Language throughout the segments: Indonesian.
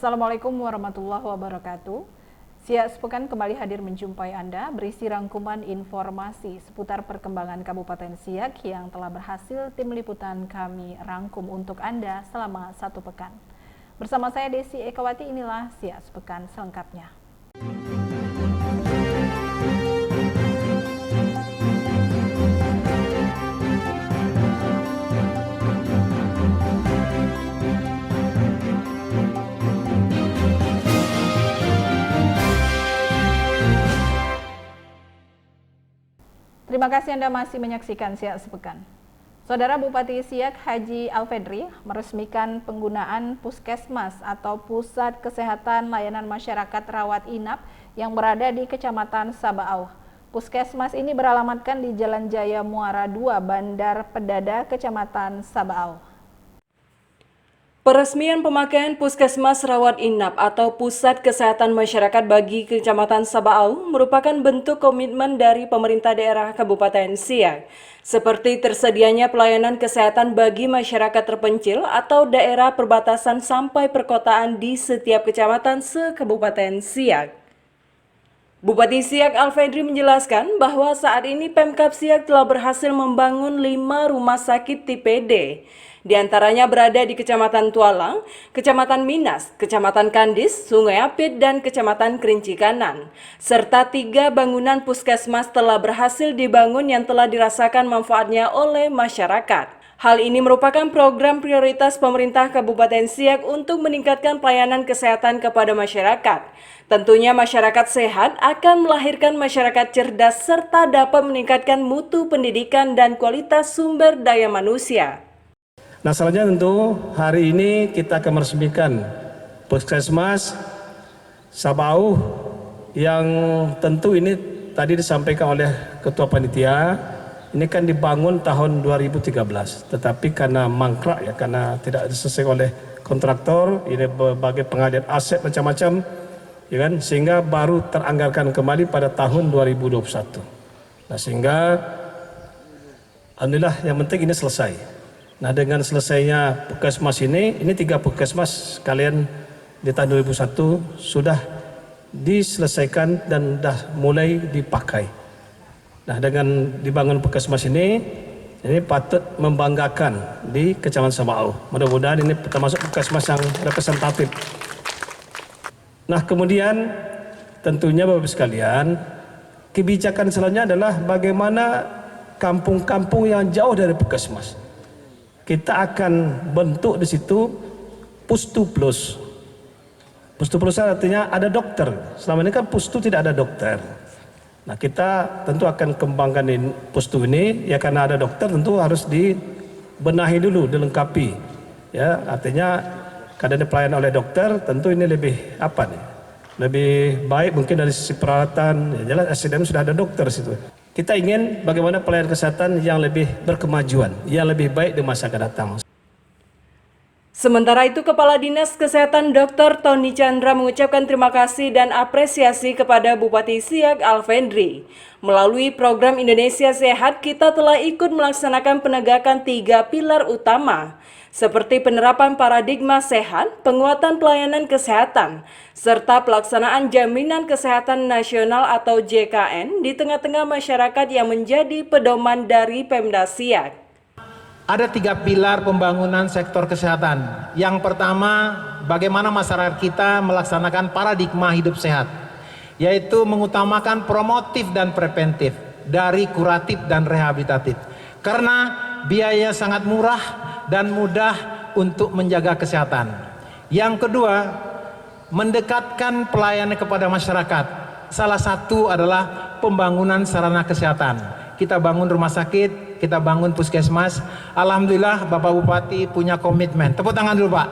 Assalamualaikum warahmatullahi wabarakatuh. Siak Sepekan kembali hadir menjumpai Anda berisi rangkuman informasi seputar perkembangan Kabupaten Siak yang telah berhasil tim liputan kami rangkum untuk Anda selama satu pekan. Bersama saya Desi Ekawati, inilah Siak Sepekan selengkapnya. Terima kasih Anda masih menyaksikan Siak Sepekan. Saudara Bupati Siak Haji Alfedri meresmikan penggunaan Puskesmas atau Pusat Kesehatan Layanan Masyarakat Rawat Inap yang berada di Kecamatan Sabau. Puskesmas ini beralamatkan di Jalan Jaya Muara 2, Bandar Pedada, Kecamatan Sabau. Peresmian pemakaian Puskesmas Rawat Inap atau Pusat Kesehatan Masyarakat bagi Kecamatan Sabau merupakan bentuk komitmen dari pemerintah daerah Kabupaten Siak, seperti tersedianya pelayanan kesehatan bagi masyarakat terpencil atau daerah perbatasan sampai perkotaan di setiap kecamatan se-Kabupaten Siak. Bupati Siak Alfedri menjelaskan bahwa saat ini Pemkab Siak telah berhasil membangun 5 rumah sakit tipe D. Di antaranya berada di Kecamatan Tualang, Kecamatan Minas, Kecamatan Kandis, Sungai Apit, dan Kecamatan Kerinci Kanan. Serta 3 bangunan puskesmas telah berhasil dibangun yang telah dirasakan manfaatnya oleh masyarakat. Hal ini merupakan program prioritas pemerintah Kabupaten Siak untuk meningkatkan pelayanan kesehatan kepada masyarakat. Tentunya masyarakat sehat akan melahirkan masyarakat cerdas serta dapat meningkatkan mutu pendidikan dan kualitas sumber daya manusia. Nah, selanjutnya tentu hari ini kita akan meresmikan Puskesmas Sabau yang tentu ini tadi disampaikan oleh Ketua Panitia. Ini kan dibangun tahun 2013, tetapi karena mangkrak ya, karena tidak diselesaikan oleh kontraktor, ini berbagai pengalihan aset macam-macam, ya kan, sehingga baru teranggarkan kembali pada tahun 2021. Nah, sehingga alhamdulillah yang penting ini selesai. Nah, dengan selesainya puskesmas ini 3 puskesmas kalian di tahun 2001 sudah diselesaikan dan sudah mulai dipakai. Nah, dengan dibangun puskesmas ini patut membanggakan di Kecamatan Sabau. Mudah-mudahan ini termasuk puskesmas yang representatif. Nah, kemudian tentunya Bapak-Ibu sekalian, kebijakan selanjutnya adalah bagaimana kampung-kampung yang jauh dari puskesmas. Kita akan bentuk di situ Pustu Plus. Pustu Plus artinya ada dokter. Selama ini kan Pustu tidak ada dokter. Nah, kita tentu akan kembangkan Pustu ini ya, karena ada dokter tentu harus dibenahi dulu, dilengkapi. Ya, artinya kadang pelayanan oleh dokter tentu ini lebih lebih baik mungkin dari sisi peralatan. Ya, jelas SDM sudah ada dokter di situ. Kita ingin bagaimana pelayanan kesehatan yang lebih berkemajuan, yang lebih baik di masa akan datang. Sementara itu, Kepala Dinas Kesehatan Dr. Tony Chandra mengucapkan terima kasih dan apresiasi kepada Bupati Siak Alfedri. Melalui program Indonesia Sehat, kita telah ikut melaksanakan penegakan 3 pilar utama, seperti penerapan paradigma sehat, penguatan pelayanan kesehatan, serta pelaksanaan Jaminan Kesehatan Nasional atau JKN di tengah-tengah masyarakat yang menjadi pedoman dari Pemda Siak. Ada 3 pilar pembangunan sektor kesehatan. Yang pertama, bagaimana masyarakat kita melaksanakan paradigma hidup sehat, yaitu mengutamakan promotif dan preventif dari kuratif dan rehabilitatif. Karena biaya sangat murah dan mudah untuk menjaga kesehatan. Yang kedua, mendekatkan pelayanan kepada masyarakat. Salah satu adalah pembangunan sarana kesehatan. Kita bangun rumah sakit, kita bangun puskesmas. Alhamdulillah Bapak Bupati punya komitmen. Tepuk tangan dulu Pak.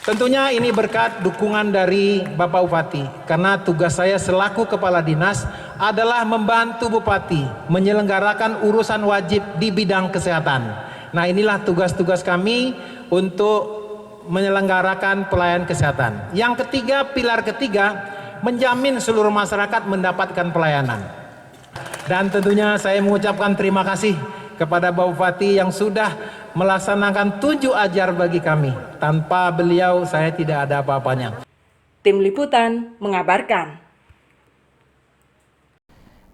Tentunya ini berkat dukungan dari Bapak Bupati. Karena tugas saya selaku Kepala Dinas adalah membantu Bupati menyelenggarakan urusan wajib di bidang kesehatan. Nah, inilah tugas-tugas kami untuk menyelenggarakan pelayanan kesehatan. Yang ketiga, pilar ketiga, menjamin seluruh masyarakat mendapatkan pelayanan. Dan tentunya saya mengucapkan terima kasih kepada Bapak Bupati yang sudah melaksanakan tunjuk ajar bagi kami. Tanpa beliau saya tidak ada apa-apanya. Tim Liputan mengabarkan.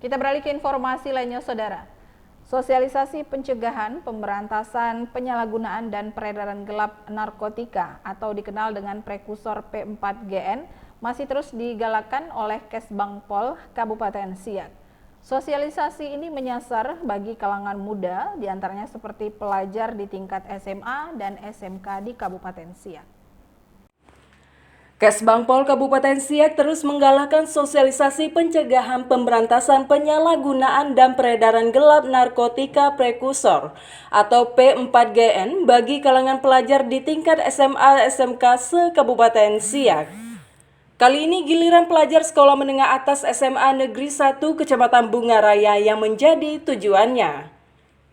Kita beralih ke informasi lainnya, Saudara. Sosialisasi pencegahan, pemberantasan, penyalahgunaan, dan peredaran gelap narkotika atau dikenal dengan prekursor P4GN masih terus digalakkan oleh Kesbangpol Kabupaten Siak. Sosialisasi ini menyasar bagi kalangan muda, diantaranya seperti pelajar di tingkat SMA dan SMK di Kabupaten Siak. Kesbangpol Kabupaten Siak terus menggalakkan sosialisasi pencegahan, pemberantasan, penyalahgunaan, dan peredaran gelap narkotika prekursor atau P4GN bagi kalangan pelajar di tingkat SMA SMK se-Kabupaten Siak. Kali ini giliran pelajar sekolah menengah atas SMA Negeri 1 Kecamatan Bungaraya yang menjadi tujuannya.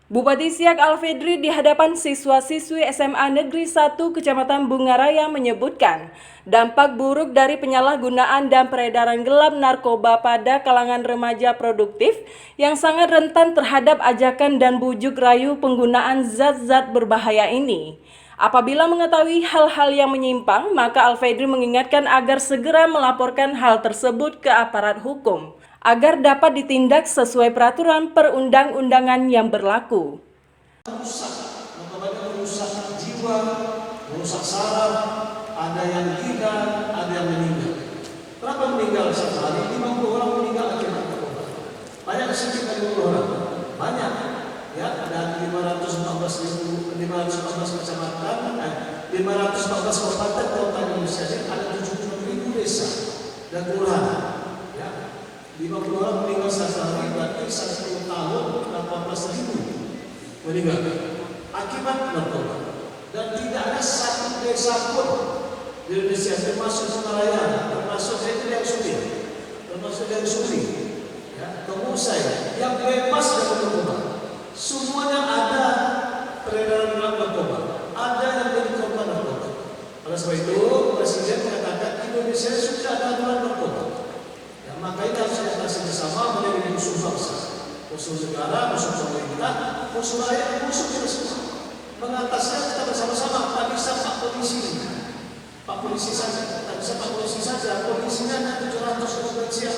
Bupati Siak Alfedri di hadapan siswa-siswi SMA Negeri 1 Kecamatan Bungaraya menyebutkan dampak buruk dari penyalahgunaan dan peredaran gelap narkoba pada kalangan remaja produktif yang sangat rentan terhadap ajakan dan bujuk rayu penggunaan zat-zat berbahaya ini. Apabila mengetahui hal-hal yang menyimpang, maka Alfedri mengingatkan agar segera melaporkan hal tersebut ke aparat hukum agar dapat ditindak sesuai peraturan perundang-undangan yang berlaku. Merusak jiwa, merusak saraf, ada yang gila, ada yang meninggal. Berapa meninggal satu hari? 50 orang meninggal akibat narkoba. Banyak sedikit 50 orang, banyak. Ya, dan 514 kecamatan, 514 kabupaten kota Indonesia ini ada 70.000 desa dan kelurahan. 50 orang meninggal satu hari, berarti 10 tahun 18.000 meninggal akibat narkoba. Dan tidak ada satu desa pun di Indonesia, termasuk Bungaraya, termasuk yang Suli, ya, Tengusai, yang bebas dari narkoba. Semuanya ada peredaran narkoba, ada yang jadi korban narkoba. Oleh sebab itu, Presiden mengatakan Indonesia sudah ada aturan narkoba. Maka ini harus kita bersama menjadi musuh bangsa, musuh negara, musuh pemerintah, musuh rakyat, musuh kita semua. Mengatasnya kita bersama-sama. Tak bisa Pak Polisi saja, tak bisa Pak Polisi saja. Polisinya ada 700 siap,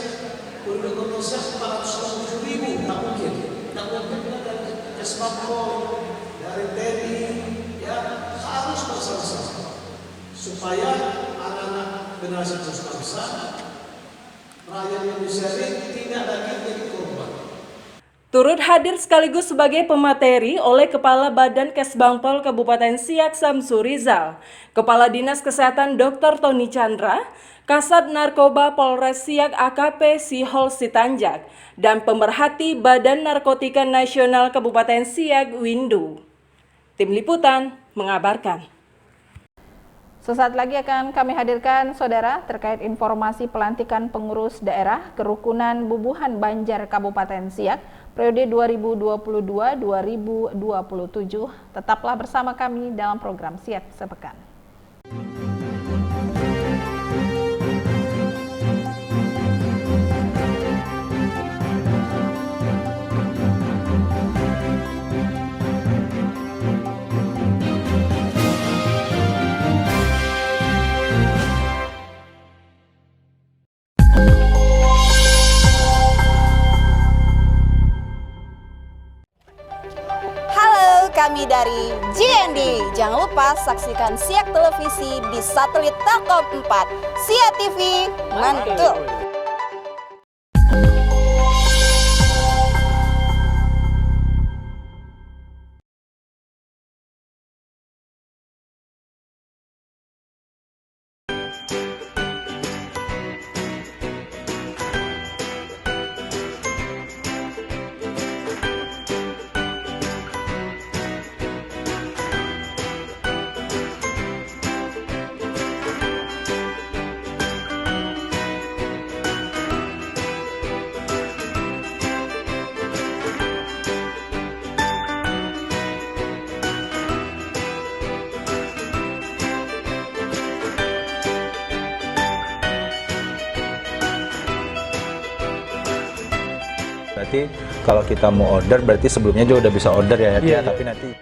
penduduk Indonesia 467.000, tak mungkin. Tak mungkin dari Kesbangpol, dari TNI, ya harus bersama-sama supaya anak-anak generasi terus bangsa, rakyat Indonesia ini tidak lagi jadi korban. Turut hadir sekaligus sebagai pemateri oleh Kepala Badan Kesbangpol Kabupaten Siak Samsu Rizal, Kepala Dinas Kesehatan Dr. Tony Chandra, Kasat Narkoba Polres Siak AKP Sihol Sitanjak, dan pemerhati Badan Narkotika Nasional Kabupaten Siak Windu. Tim Liputan mengabarkan. Sesaat lagi akan kami hadirkan, Saudara, terkait informasi pelantikan pengurus daerah Kerukunan Bubuhan Banjar Kabupaten Siak periode 2022-2027. Tetaplah bersama kami dalam program Siak Sepekan. Kami dari JND. Jangan lupa saksikan Siak Televisi di satelit Telkom 4. Siak TV, mantul. berarti kalau kita mau order berarti sebelumnya juga udah bisa order ya, tapi nanti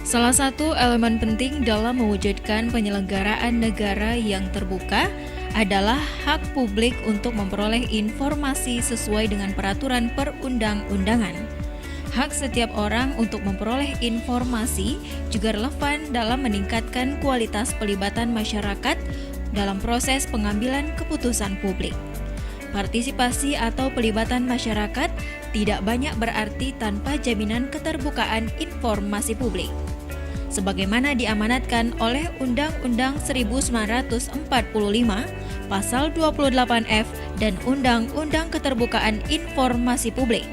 Salah satu elemen penting dalam mewujudkan penyelenggaraan negara yang terbuka adalah hak publik untuk memperoleh informasi sesuai dengan peraturan perundang-undangan. Hak setiap orang untuk memperoleh informasi juga relevan dalam meningkatkan kualitas pelibatan masyarakat dalam proses pengambilan keputusan publik. Partisipasi atau pelibatan masyarakat tidak banyak berarti tanpa jaminan keterbukaan informasi publik. Sebagaimana diamanatkan oleh Undang-Undang 1945, Pasal 28F dan Undang-Undang Keterbukaan Informasi Publik.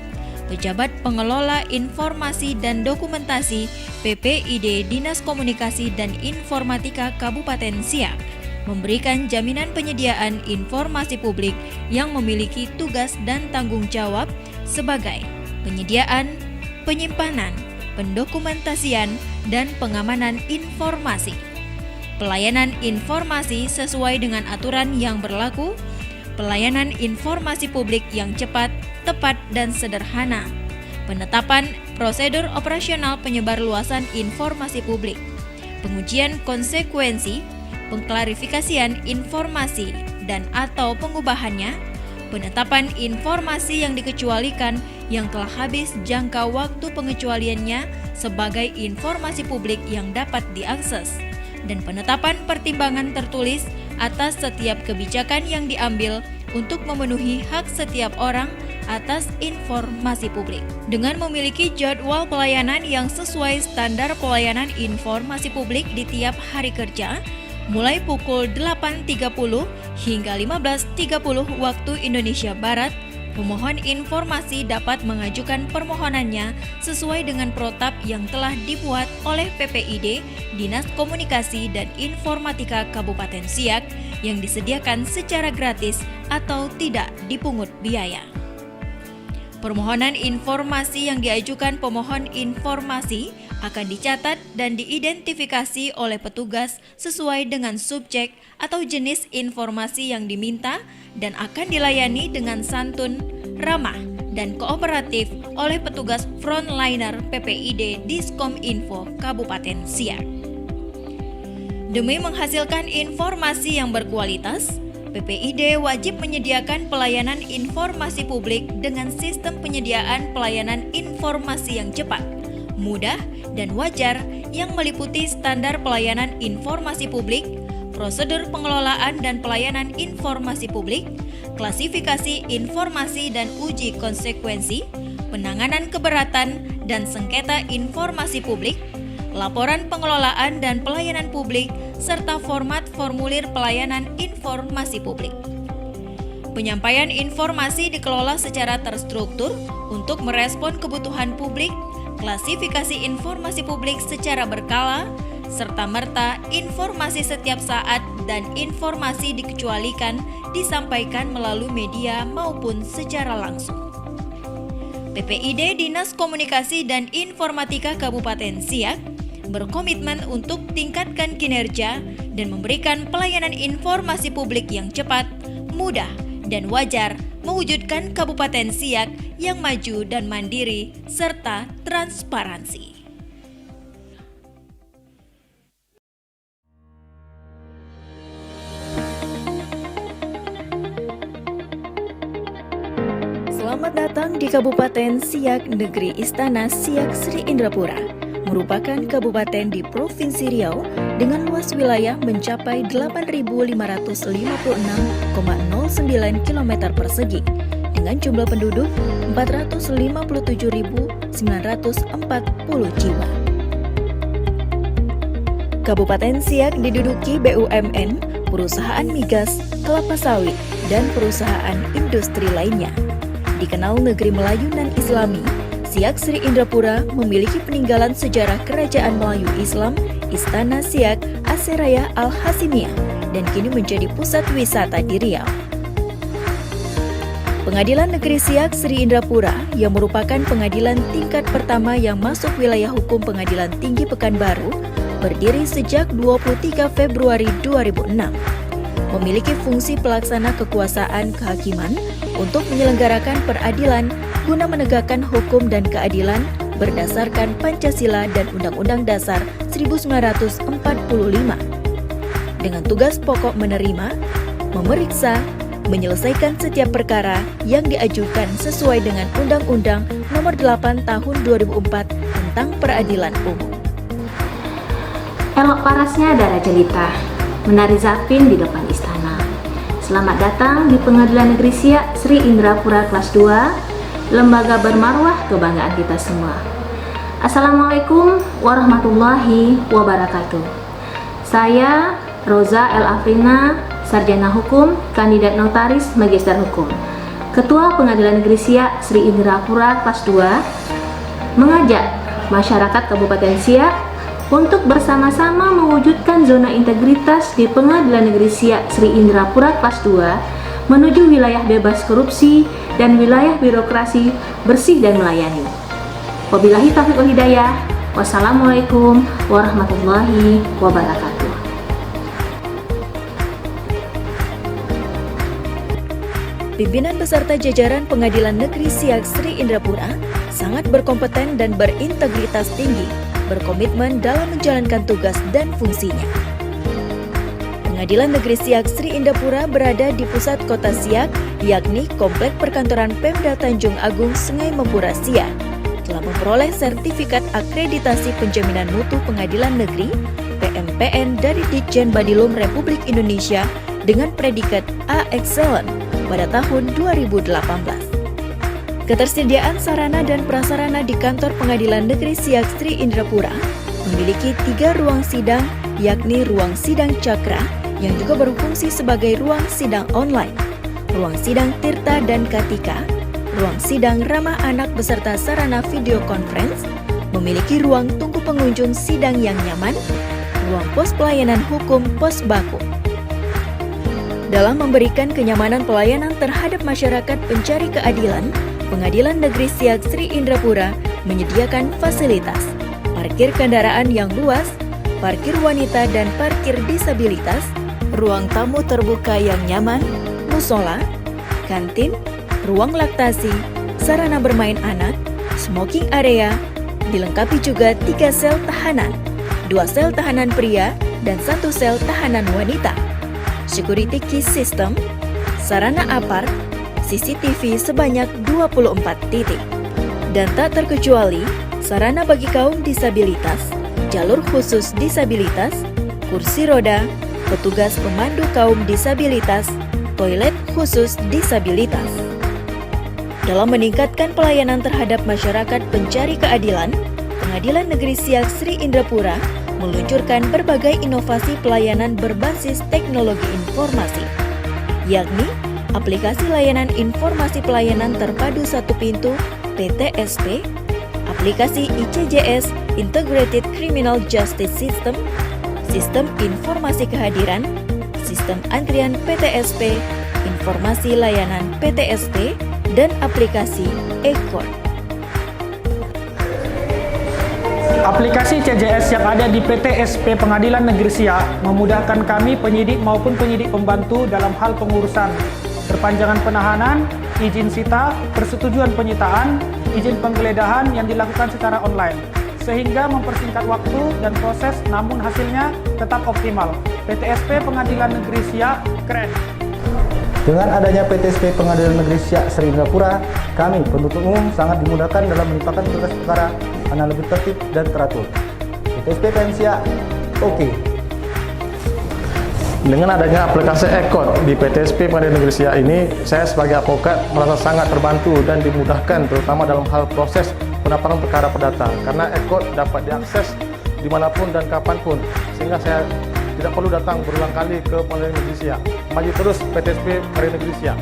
Pejabat Pengelola Informasi dan Dokumentasi PPID Dinas Komunikasi dan Informatika Kabupaten Siak memberikan jaminan penyediaan informasi publik yang memiliki tugas dan tanggung jawab sebagai penyediaan, penyimpanan, pendokumentasian, dan pengamanan informasi, pelayanan informasi sesuai dengan aturan yang berlaku, pelayanan informasi publik yang cepat, tepat, dan sederhana, penetapan prosedur operasional penyebarluasan informasi publik, pengujian konsekuensi, pengklarifikasian informasi dan atau pengubahannya, penetapan informasi yang dikecualikan yang telah habis jangka waktu pengecualiannya sebagai informasi publik yang dapat diakses, dan penetapan pertimbangan tertulis atas setiap kebijakan yang diambil untuk memenuhi hak setiap orang atas informasi publik. Dengan memiliki jadwal pelayanan yang sesuai standar pelayanan informasi publik di tiap hari kerja, mulai pukul 8.30 hingga 15.30 waktu Indonesia Barat, pemohon informasi dapat mengajukan permohonannya sesuai dengan protap yang telah dibuat oleh PPID Dinas Komunikasi dan Informatika Kabupaten Siak yang disediakan secara gratis atau tidak dipungut biaya. Permohonan informasi yang diajukan pemohon informasi akan dicatat dan diidentifikasi oleh petugas sesuai dengan subjek atau jenis informasi yang diminta dan akan dilayani dengan santun, ramah, dan kooperatif oleh petugas frontliner PPID Diskominfo Kabupaten Siak. Demi menghasilkan informasi yang berkualitas, PPID wajib menyediakan pelayanan informasi publik dengan sistem penyediaan pelayanan informasi yang cepat, mudah, dan wajar yang meliputi standar pelayanan informasi publik, prosedur pengelolaan dan pelayanan informasi publik, klasifikasi informasi dan uji konsekuensi, penanganan keberatan dan sengketa informasi publik, laporan pengelolaan dan pelayanan publik, serta format formulir pelayanan informasi publik. Penyampaian informasi dikelola secara terstruktur untuk merespon kebutuhan publik, klasifikasi informasi publik secara berkala, serta-merta informasi setiap saat dan informasi dikecualikan disampaikan melalui media maupun secara langsung. PPID Dinas Komunikasi dan Informatika Kabupaten Siak berkomitmen untuk tingkatkan kinerja dan memberikan pelayanan informasi publik yang cepat, mudah, dan wajar, mewujudkan Kabupaten Siak yang maju dan mandiri serta transparansi. Selamat datang di Kabupaten Siak, Negeri Istana Siak Sri Indrapura, merupakan kabupaten di Provinsi Riau dengan luas wilayah mencapai 8.556,09 km persegi dengan jumlah penduduk 457.940 jiwa. Kabupaten Siak diduduki BUMN, perusahaan migas, kelapa sawit, dan perusahaan industri lainnya. Dikenal negeri Melayu dan Islami, Siak Sri Indrapura memiliki peninggalan sejarah Kerajaan Melayu Islam Istana Siak Aseraya Al-Hasimiyah dan kini menjadi pusat wisata di Riau. Pengadilan Negeri Siak Sri Indrapura yang merupakan pengadilan tingkat pertama yang masuk wilayah hukum Pengadilan Tinggi Pekanbaru berdiri sejak 23 Februari 2006. Memiliki fungsi pelaksana kekuasaan kehakiman untuk menyelenggarakan peradilan guna menegakkan hukum dan keadilan berdasarkan Pancasila dan Undang-Undang Dasar 1945. Dengan tugas pokok menerima, memeriksa, menyelesaikan setiap perkara yang diajukan sesuai dengan Undang-Undang Nomor 8 Tahun 2004 tentang Peradilan Umum. Elok parasnya ada Raja Lita, menari zapin di depan istana. Selamat datang di Pengadilan Negeri Siak Sri Indrapura kelas 2, lembaga bermarwah kebanggaan kita semua. Assalamualaikum warahmatullahi wabarakatuh. Saya Roza El Afrina, Sarjana Hukum, Kandidat Notaris, Magister Hukum, Ketua Pengadilan Negeri Siak Sri Indrapura kelas 2, mengajak masyarakat Kabupaten Siak untuk bersama-sama mewujudkan zona integritas di Pengadilan Negeri Siak Sri Indrapura kelas 2 menuju wilayah bebas korupsi dan wilayah birokrasi bersih dan melayani. Wabillahi taufiq wal hidayah. Wassalamualaikum warahmatullahi wabarakatuh. Pimpinan beserta jajaran Pengadilan Negeri Siak Sri Indrapura sangat berkompeten dan berintegritas tinggi, berkomitmen dalam menjalankan tugas dan fungsinya. Pengadilan Negeri Siak Sri Indrapura berada di pusat kota Siak, yakni Komplek Perkantoran Pemda Tanjung Agung Sungai Mempura Siak. Telah memperoleh sertifikat akreditasi penjaminan mutu pengadilan negeri (PMPN) dari Ditjen Badilum Republik Indonesia dengan predikat A Excellent pada tahun 2018. Ketersediaan sarana dan prasarana di kantor Pengadilan Negeri Siak Sri Indrapura memiliki 3 ruang sidang, yakni ruang sidang Cakra yang juga berfungsi sebagai ruang sidang online, ruang sidang Tirta dan Katika, ruang sidang ramah anak beserta sarana video conference, memiliki ruang tunggu pengunjung sidang yang nyaman, ruang pos pelayanan hukum pos baku. Dalam memberikan kenyamanan pelayanan terhadap masyarakat pencari keadilan, Pengadilan Negeri Siak Sri Indrapura menyediakan fasilitas parkir kendaraan yang luas, parkir wanita dan parkir disabilitas, ruang tamu terbuka yang nyaman, musola, kantin, ruang laktasi, sarana bermain anak, smoking area, dilengkapi juga 3 sel tahanan, 2 sel tahanan pria, dan 1 sel tahanan wanita, security key system, sarana apar, CCTV sebanyak 24 titik, dan tak terkecuali sarana bagi kaum disabilitas, jalur khusus disabilitas, kursi roda, petugas pemandu kaum disabilitas, toilet khusus disabilitas. Dalam meningkatkan pelayanan terhadap masyarakat pencari keadilan, Pengadilan Negeri Siak Sri Indrapura meluncurkan berbagai inovasi pelayanan berbasis teknologi informasi, yakni aplikasi layanan informasi pelayanan terpadu satu pintu (PTSP), aplikasi ICJS Integrated Criminal Justice System, sistem informasi kehadiran, sistem antrian PTSP, informasi layanan PTSP, dan aplikasi e-court. Aplikasi CJS yang ada di PTSP Pengadilan Negeri Siak memudahkan kami penyidik maupun penyidik pembantu dalam hal pengurusan perpanjangan penahanan, izin sita, persetujuan penyitaan, izin penggeledahan yang dilakukan secara online, sehingga mempersingkat waktu dan proses, namun hasilnya tetap optimal. PTSP Pengadilan Negeri Siak keren. Dengan adanya PTSP Pengadilan Negeri Siak Sri Indrapura, kami penuntut umum sangat dimudahkan dalam melimpahkan berkas perkara karena lebih tertib dan teratur. PTSP PN Siak, oke. Dengan adanya aplikasi e-court di PTSP Pengadilan Negeri Siak ini, saya sebagai advokat merasa sangat terbantu dan dimudahkan terutama dalam hal proses penampangan perkara perdata, karena e-court dapat diakses dimanapun dan kapanpun. sehingga saya tidak perlu datang berulang kali ke Pengadilan Negeri Siak. Maju terus PTSP Pengadilan Negeri Siak.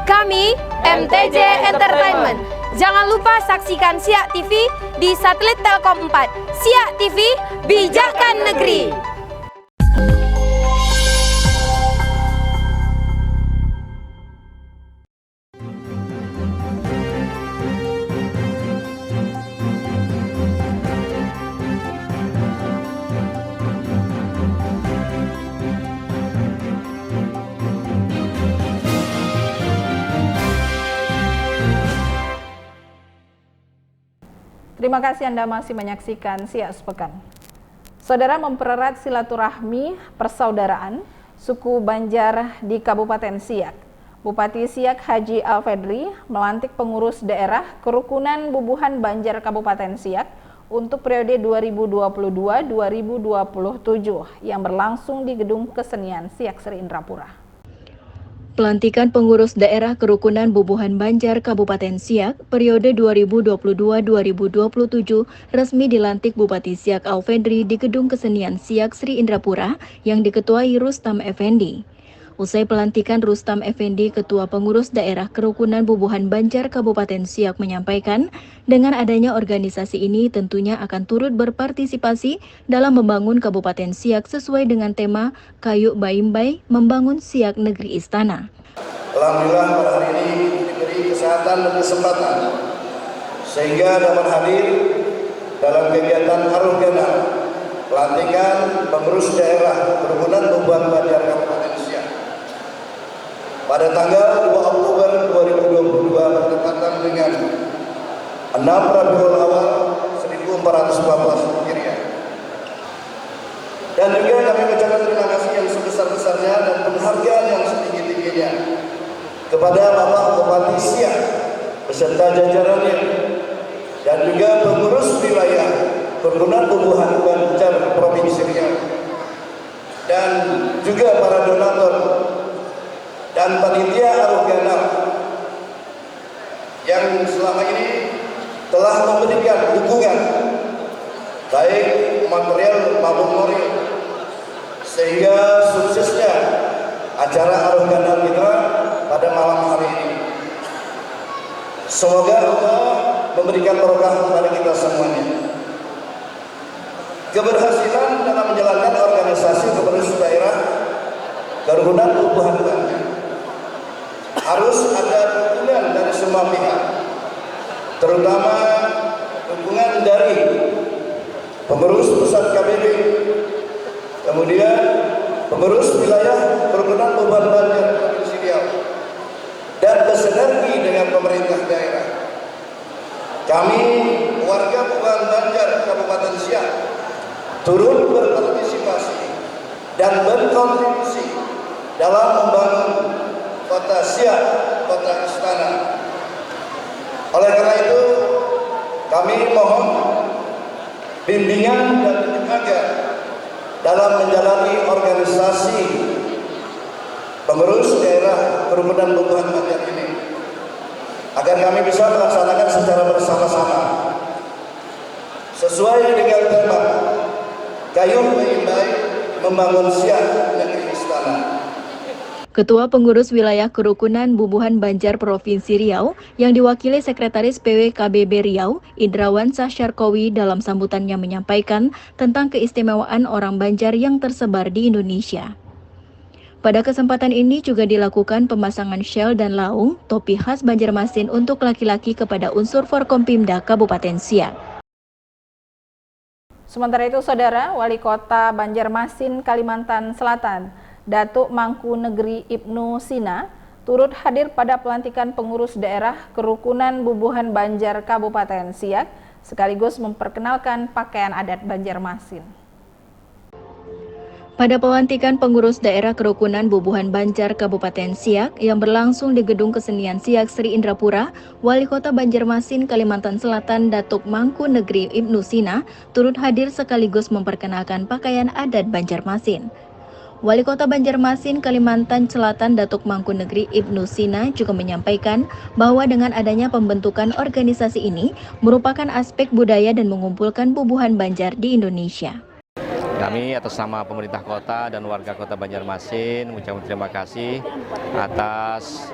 Kami MTJ Entertainment. Jangan lupa saksikan Siak TV di satelit Telkom 4. Siak TV, bijakkan negeri. Terima kasih Anda masih menyaksikan Siak Sepekan. Saudara, mempererat silaturahmi persaudaraan suku Banjar di Kabupaten Siak. Bupati Siak Haji Alfedri melantik pengurus daerah Kerukunan Bubuhan Banjar Kabupaten Siak untuk periode 2022-2027 yang berlangsung di Gedung Kesenian Siak Sri Indrapura. Pelantikan pengurus daerah Kerukunan Bubuhan Banjar Kabupaten Siak periode 2022-2027 resmi dilantik Bupati Siak Alfedri di Gedung Kesenian Siak Sri Indrapura yang diketuai Rustam Effendi. Usai pelantikan Rustam Effendi, Ketua Pengurus Daerah Kerukunan Bubuhan Banjar Kabupaten Siak menyampaikan, dengan adanya organisasi ini tentunya akan turut berpartisipasi dalam membangun Kabupaten Siak sesuai dengan tema Kayu Baimbai Membangun Siak Negeri Istana. Alhamdulillah pada hari ini diberi kesehatan dan kesempatan sehingga dapat hadir dalam kegiatan Arugana pelantikan pengurus daerah Kerukunan Bubuhan Banjar Kabupaten Siak. Pada tanggal 2 Oktober 2022 bertepatan dengan 6 Rabiul Awal 1414 Hijriah. Dan juga kami mengucapkan terima kasih yang sebesar-besarnya dan penghargaan yang setinggi-tingginya kepada Bapak Bupati Siak beserta jajarannya dan juga pengurus wilayah Kerukunan Bubuhan Banjar Provinsi Riau dan juga para donatur dan panitia Arugana yang selama ini telah memberikan dukungan baik material maupun moral sehingga suksesnya acara Arugana kita pada malam hari ini. Semoga Allah memberikan berkah kepada kita semuanya. Keberhasilan dalam menjalankan organisasi pengurus daerah Kerukunan Bubuhan Banjar harus ada dukungan dari semua pihak, terutama dukungan dari pengurus pusat KBB, kemudian pengurus wilayah Kerukunan Bubuhan Banjar Provinsi Riau, dan bersinergi dengan pemerintah daerah. Kami warga Bubuhan Banjar Kabupaten Siak turut berpartisipasi dan berkontribusi dalam membangun Kota Siak, Kota Istana. Oleh karena itu, kami mohon bimbingan dan tenaga dalam menjalani organisasi pengurus daerah Kerukunan Bubuhan Banjar ini, agar kami bisa melaksanakan secara bersama-sama sesuai dengan tema Kayu Baimbai Membangun Siak Negeri Istana. Ketua Pengurus Wilayah Kerukunan Bubuhan Banjar Provinsi Riau yang diwakili Sekretaris PWKBB Riau, Indrawan Sasyarkowi dalam sambutannya menyampaikan tentang keistimewaan orang Banjar yang tersebar di Indonesia. Pada kesempatan ini juga dilakukan pemasangan syel dan laung, topi khas Banjarmasin untuk laki-laki kepada unsur Forkompimda Kabupaten Siak. Sementara itu, Saudara, Wali Kota Banjarmasin, Kalimantan Selatan, Datuk Mangku Negeri Ibnu Sina, turut hadir pada pelantikan pengurus daerah Kerukunan Bubuhan Banjar Kabupaten Siak, sekaligus memperkenalkan pakaian adat Banjarmasin. Pada pelantikan pengurus daerah kerukunan Bubuhan Banjar Kabupaten Siak yang berlangsung di Gedung Kesenian Siak Sri Indrapura, Wali Kota Banjarmasin, Kalimantan Selatan, Datuk Mangku Negeri Ibnu Sina, turut hadir sekaligus memperkenalkan pakaian adat Banjarmasin. Wali Kota Banjarmasin, Kalimantan Selatan, Datuk Mangku Negeri Ibnu Sina juga menyampaikan bahwa dengan adanya pembentukan organisasi ini merupakan aspek budaya dan mengumpulkan bubuhan Banjar di Indonesia. Kami atas nama pemerintah kota dan warga kota Banjarmasin mengucapkan terima kasih atas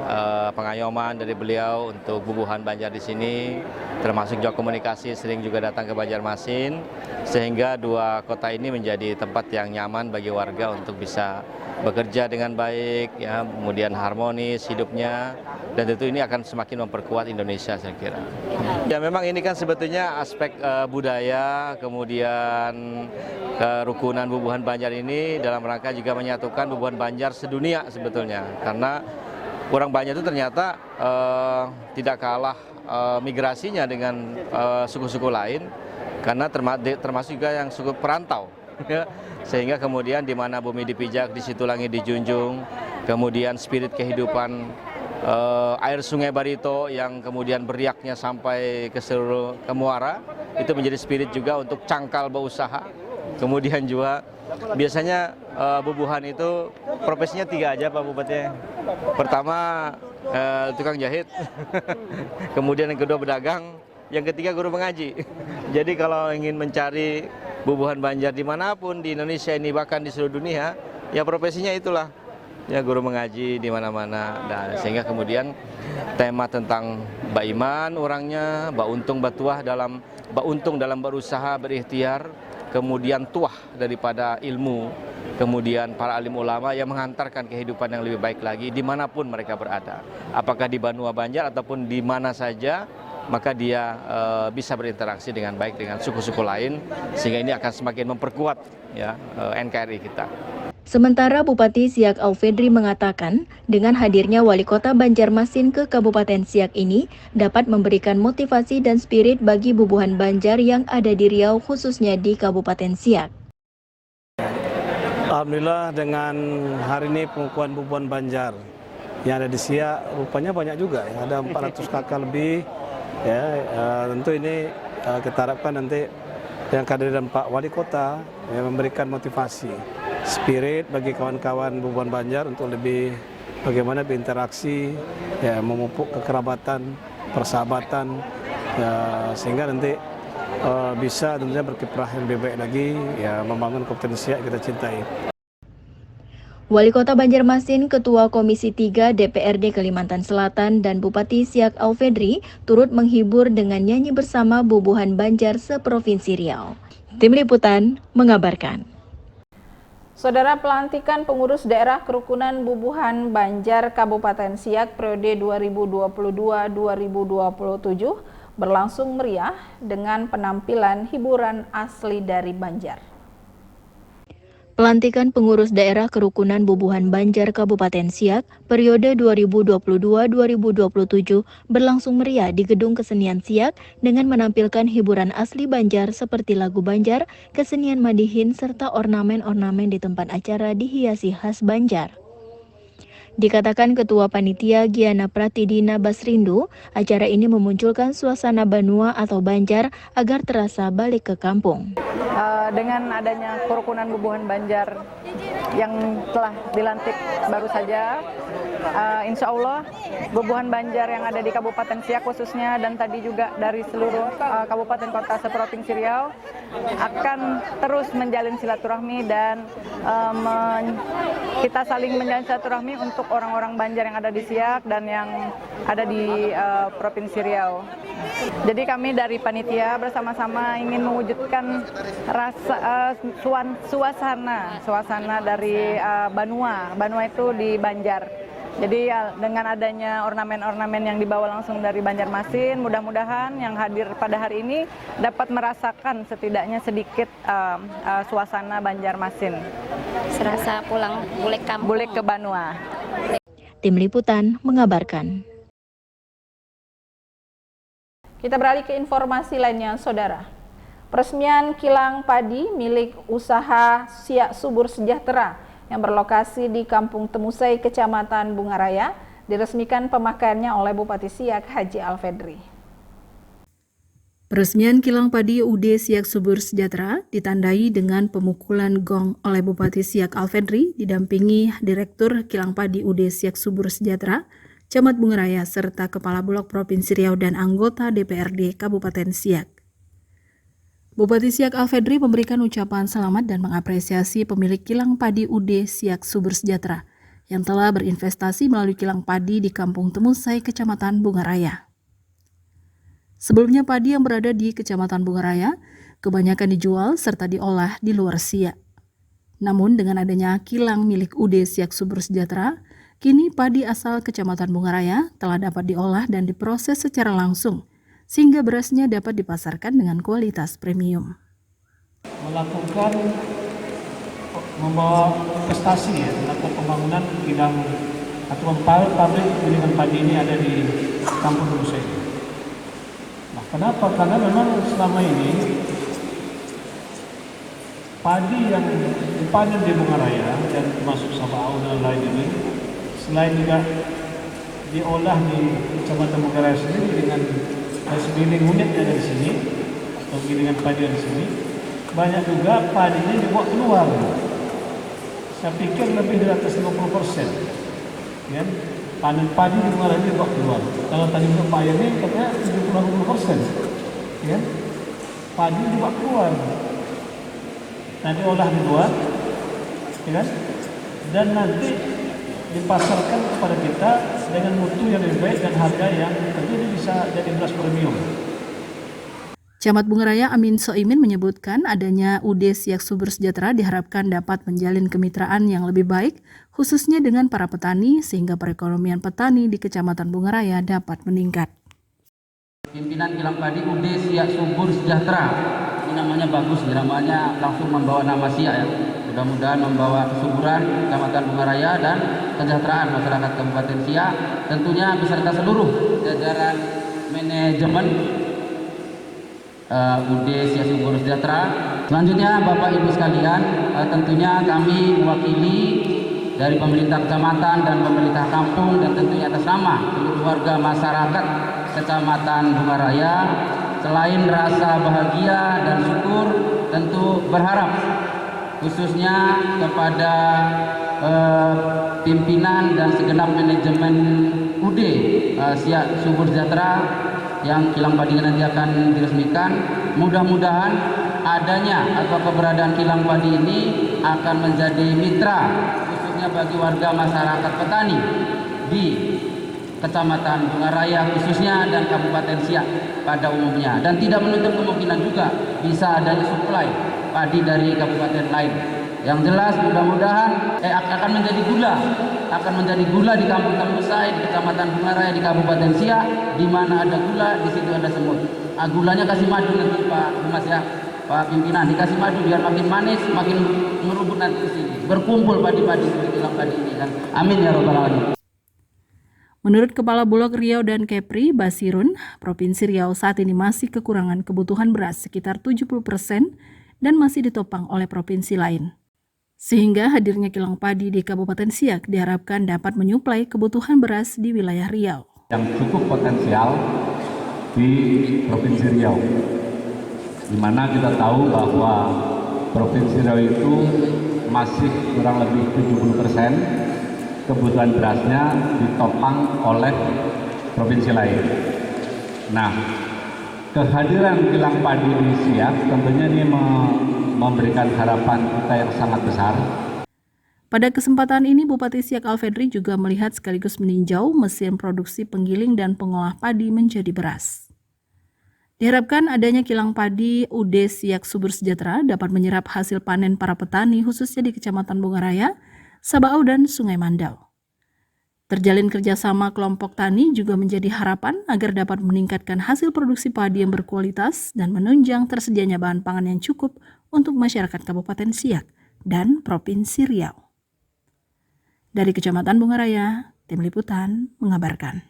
pengayoman dari beliau untuk bubuhan Banjar di sini, termasuk juga komunikasi sering juga datang ke Banjarmasin, sehingga dua kota ini menjadi tempat yang nyaman bagi warga untuk bisa bekerja dengan baik, ya, kemudian harmonis hidupnya, dan tentu ini akan semakin memperkuat Indonesia, saya kira. Ya, memang ini kan sebetulnya aspek budaya, kemudian kerukunan bubuhan Banjar ini dalam rangka juga menyatukan bubuhan Banjar sedunia sebetulnya, karena orang Banjar itu ternyata tidak kalah migrasinya dengan suku-suku lain, karena termasuk juga yang suku perantau. Sehingga kemudian di mana bumi dipijak, di situ langit dijunjung, kemudian spirit kehidupan air sungai Barito yang kemudian beriaknya sampai ke seluruh ke muara, itu menjadi spirit juga untuk cangkal berusaha. Kemudian juga biasanya bubuhan itu profesinya 3 aja Pak Bupati. Pertama tukang jahit, kemudian yang kedua pedagang, yang ketiga guru mengaji. Jadi kalau ingin mencari bubuhan Banjar dimanapun di Indonesia ini, bahkan di seluruh dunia, ya profesinya itulah, ya guru mengaji di mana-mana. Nah, sehingga kemudian tema tentang Mbak Iman orangnya, Mbak Untung dalam berusaha berikhtiar, kemudian tuah daripada ilmu, kemudian para alim ulama yang menghantarkan kehidupan yang lebih baik lagi dimanapun mereka berada, apakah di Banua Banjar ataupun di mana saja, maka dia bisa berinteraksi dengan baik dengan suku-suku lain, sehingga ini akan semakin memperkuat, ya, NKRI kita. Sementara Bupati Siak Alfedri mengatakan, dengan hadirnya Wali Kota Banjarmasin ke Kabupaten Siak ini dapat memberikan motivasi dan spirit bagi bubuhan Banjar yang ada di Riau, khususnya di Kabupaten Siak. Alhamdulillah dengan hari ini pengukuhan bubuhan Banjar yang ada di Siak rupanya banyak juga, ya. Ada 400 kakak lebih. Ya, tentu ini kita harapkan nanti yang kehadiran Pak Wali Kota ya, memberikan motivasi, spirit bagi kawan-kawan bubuhan Banjar untuk lebih bagaimana berinteraksi, ya, memupuk kekerabatan, persahabatan, ya, sehingga nanti bisa tentunya berkiprah yang lebih baik lagi, ya, membangun Kabupaten Siak kita cintai. Wali Kota Banjarmasin, Ketua Komisi 3 DPRD Kalimantan Selatan, dan Bupati Siak Alfedri turut menghibur dengan nyanyi bersama bubuhan Banjar seprovinsi Riau. Tim Liputan mengabarkan. Saudara, pelantikan pengurus daerah kerukunan bubuhan Banjar Kabupaten Siak periode 2022-2027 berlangsung meriah dengan penampilan hiburan asli dari Banjar. Pelantikan pengurus daerah kerukunan bubuhan Banjar Kabupaten Siak periode 2022-2027 berlangsung meriah di Gedung Kesenian Siak dengan menampilkan hiburan asli Banjar seperti lagu Banjar, kesenian madihin, serta ornamen-ornamen di tempat acara dihiasi khas Banjar. Dikatakan Ketua Panitia Giana Pratidina Basrindu, acara ini memunculkan suasana Banua atau Banjar agar terasa balik ke kampung. Dengan adanya kerukunan bubuhan Banjar yang telah dilantik baru saja, insya Allah bubuhan Banjar yang ada di Kabupaten Siak khususnya dan tadi juga dari seluruh kabupaten kota seprovinsi Riau akan terus menjalin silaturahmi dan kita saling menjalin silaturahmi untuk orang-orang Banjar yang ada di Siak dan yang ada di Provinsi Riau. Jadi kami dari panitia bersama-sama ingin mewujudkan rasa suasana dari Banua itu di Banjar. Jadi dengan adanya ornamen-ornamen yang dibawa langsung dari Banjarmasin, mudah-mudahan yang hadir pada hari ini dapat merasakan setidaknya sedikit suasana Banjarmasin. Serasa pulang bulik ke Banua. Tim Liputan mengabarkan. Kita beralih ke informasi lainnya, Saudara. Peresmian kilang padi milik usaha Siak Subur Sejahtera yang berlokasi di Kampung Temusai, Kecamatan Bungaraya, diresmikan pemakaiannya oleh Bupati Siak Haji Alfedri. Peresmian kilang padi UD Siak Subur Sejahtera ditandai dengan pemukulan gong oleh Bupati Siak Alfedri didampingi Direktur Kilang Padi UD Siak Subur Sejahtera, Camat Bungaraya, serta Kepala Bulog Provinsi Riau dan anggota DPRD Kabupaten Siak. Bupati Siak Alfedri memberikan ucapan selamat dan mengapresiasi pemilik kilang padi UD Siak Subur Sejahtera yang telah berinvestasi melalui kilang padi di Kampung Temusai, Kecamatan Bungaraya. Sebelumnya padi yang berada di Kecamatan Bungaraya kebanyakan dijual serta diolah di luar Siak. Namun dengan adanya kilang milik UD Siak Subur Sejahtera, kini padi asal Kecamatan Bungaraya telah dapat diolah dan diproses secara langsung, sehingga berasnya dapat dipasarkan dengan kualitas premium. Melakukan membawa prestasi ya, melakukan pembangunan kilang atau pabrik gilingan padi ini ada di Kampung Temusai. Nah, kenapa? Karena memang selama ini padi yang dipanen di Bungaraya dan termasuk Sabau dan lain ini, selain juga diolah di Kecamatan Bungaraya sendiri dengan sembiling unit yang ada di sini atau gilingan padi yang di sini, banyak juga padinya dibawa keluar. Saya pikir lebih dari atas 50%. Ya, panen padi di Bungaraya dibawa keluar. Kalau tadi Pak Yani katanya 70-80%. Ya, padi dibawa keluar. Nanti olah di luar, ya kan? Dan nanti dipasarkan kepada kita dengan mutu yang lebih baik dan harga yang tentunya bisa jadi beras premium. Camat Bungaraya Amin Soimin menyebutkan adanya UD Siak Subur Sejahtera diharapkan dapat menjalin kemitraan yang lebih baik, khususnya dengan para petani, sehingga perekonomian petani di Kecamatan Bungaraya dapat meningkat. Pimpinan kilang padi UD Siak Subur Sejahtera, ini namanya bagus, namanya langsung membawa nama Siak ya. Mudah-mudahan membawa kesuburan Kecamatan Bungaraya dan kesejahteraan masyarakat Kabupaten Siak, tentunya beserta seluruh jajaran manajemen UD Siak Subur Sejahtera. Selanjutnya Bapak Ibu sekalian, tentunya kami mewakili dari pemerintah kecamatan dan pemerintah kampung dan tentunya atas nama seluruh warga masyarakat Kecamatan Bungaraya, selain rasa bahagia dan syukur, tentu berharap khususnya kepada pimpinan dan segenap manajemen UD Siak Subur Sejahtera yang kilang padi nanti akan diresmikan, mudah-mudahan adanya atau keberadaan kilang padi ini akan menjadi mitra khususnya bagi warga masyarakat petani di Kecamatan Bungaraya khususnya dan Kabupaten Siak pada umumnya, dan tidak menutup kemungkinan juga bisa adanya suplai padi dari kabupaten lain. Yang jelas mudah-mudahan akan menjadi gula di Kampung Temusai, di Kecamatan Bungaraya, di Kabupaten Siak, di mana ada gula di situ ada semut. Gulanya kasih madu nanti Pak Humas ya, Pak Pimpinan, dikasih madu biar makin manis, makin merubut nanti di sini. Berkumpul padi-padi di kilang padi ini kan. Amin ya robbal alamin. Menurut Kepala Bulog Riau dan Kepri, Basirun, Provinsi Riau saat ini masih kekurangan kebutuhan beras sekitar 70% dan masih ditopang oleh provinsi lain. Sehingga hadirnya kilang padi di Kabupaten Siak diharapkan dapat menyuplai kebutuhan beras di wilayah Riau. Yang cukup potensial di Provinsi Riau, di mana kita tahu bahwa Provinsi Riau itu masih kurang lebih 70% kebutuhan berasnya ditopang oleh provinsi lain. Nah, kehadiran kilang padi di Siak tentunya ini memberikan harapan kita yang sangat besar. Pada kesempatan ini, Bupati Siak Alfedri juga melihat sekaligus meninjau mesin produksi penggiling dan pengolah padi menjadi beras. Diharapkan adanya kilang padi UD Siak Subur Sejahtera dapat menyerap hasil panen para petani khususnya di Kecamatan Bungaraya, Sabau, dan Sungai Mandau. Terjalin kerjasama kelompok tani juga menjadi harapan agar dapat meningkatkan hasil produksi padi yang berkualitas dan menunjang tersedianya bahan pangan yang cukup untuk masyarakat Kabupaten Siak dan Provinsi Riau. Dari Kecamatan Bungaraya, Tim Liputan mengabarkan.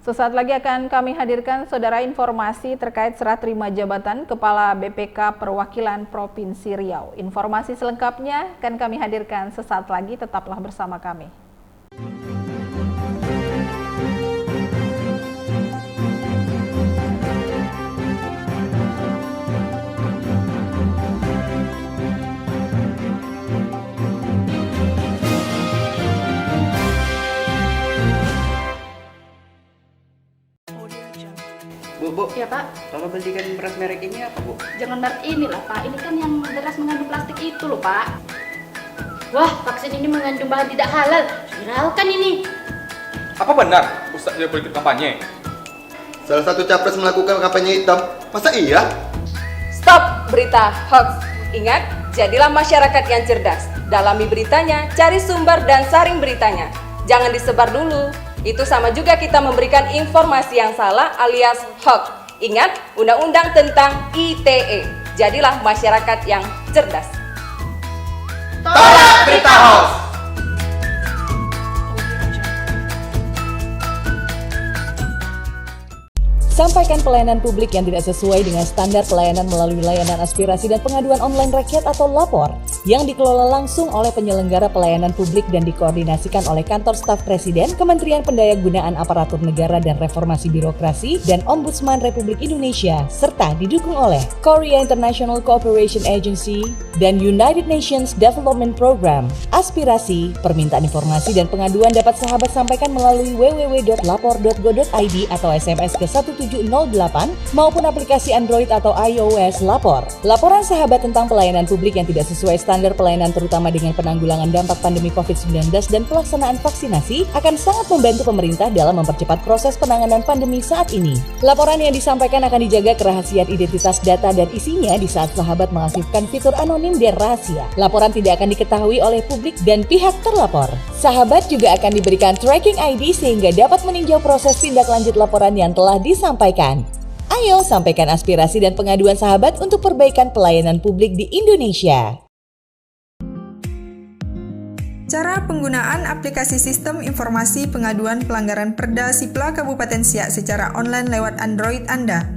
Sesaat lagi akan kami hadirkan saudara informasi terkait serah terima jabatan Kepala BPK Perwakilan Provinsi Riau. Informasi selengkapnya akan kami hadirkan sesaat lagi, tetaplah bersama kami. Bu, Ya Pak. tolong belikan beras merek ini apa Bu? Jangan merek ini lah Pak, ini kan yang beras mengandung plastik itu loh Pak. Wah, vaksin ini mengandung bahan tidak halal, viralkan ini. Apa benar Ustadz tidak boleh ikut kampanye? Salah satu capres melakukan kampanye hitam, masa iya? Stop berita hoax. Ingat, jadilah masyarakat yang cerdas. Dalami beritanya, cari sumber dan saring beritanya. Jangan disebar dulu. Itu sama juga kita memberikan informasi yang salah alias hoax. Ingat, undang-undang tentang ITE. Jadilah masyarakat yang cerdas. Tolak berita hoax! Sampaikan pelayanan publik yang tidak sesuai dengan standar pelayanan melalui layanan aspirasi dan pengaduan online rakyat atau lapor yang dikelola langsung oleh penyelenggara pelayanan publik dan dikoordinasikan oleh Kantor Staf Presiden, Kementerian Pendayagunaan Aparatur Negara dan Reformasi Birokrasi, dan Ombudsman Republik Indonesia, serta didukung oleh Korea International Cooperation Agency dan United Nations Development Program. Aspirasi, permintaan informasi dan pengaduan dapat sahabat sampaikan melalui www.lapor.go.id atau SMS ke 1708 maupun aplikasi Android atau iOS Lapor. Laporan sahabat tentang pelayanan publik yang tidak sesuai standar pelayanan terutama dengan penanggulangan dampak pandemi COVID-19 dan pelaksanaan vaksinasi akan sangat membantu pemerintah dalam mempercepat proses penanganan pandemi saat ini. Laporan yang disampaikan akan dijaga kerahasiaan identitas data dan isinya di saat sahabat mengaktifkan fitur anonim dan rahasia. Laporan tidak akan diketahui oleh publik dan pihak terlapor. Sahabat juga akan diberikan tracking ID sehingga dapat meninjau proses tindak lanjut laporan yang telah disampaikan. Ayo sampaikan aspirasi dan pengaduan sahabat untuk perbaikan pelayanan publik di Indonesia. Cara penggunaan aplikasi Sistem Informasi Pengaduan Pelanggaran Perda Sipla Kabupaten Siak secara online lewat Android Anda.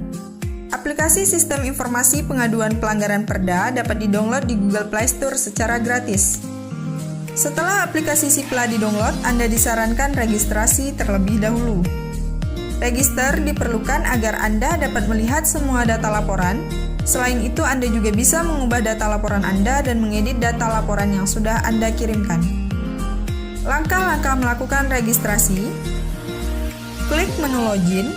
Aplikasi Sistem Informasi Pengaduan Pelanggaran Perda dapat didownload di Google Play Store secara gratis. Setelah aplikasi Sipla didownload, Anda disarankan registrasi terlebih dahulu. Register diperlukan agar Anda dapat melihat semua data laporan. Selain itu, Anda juga bisa mengubah data laporan Anda dan mengedit data laporan yang sudah Anda kirimkan. Langkah-langkah melakukan registrasi: klik menu login,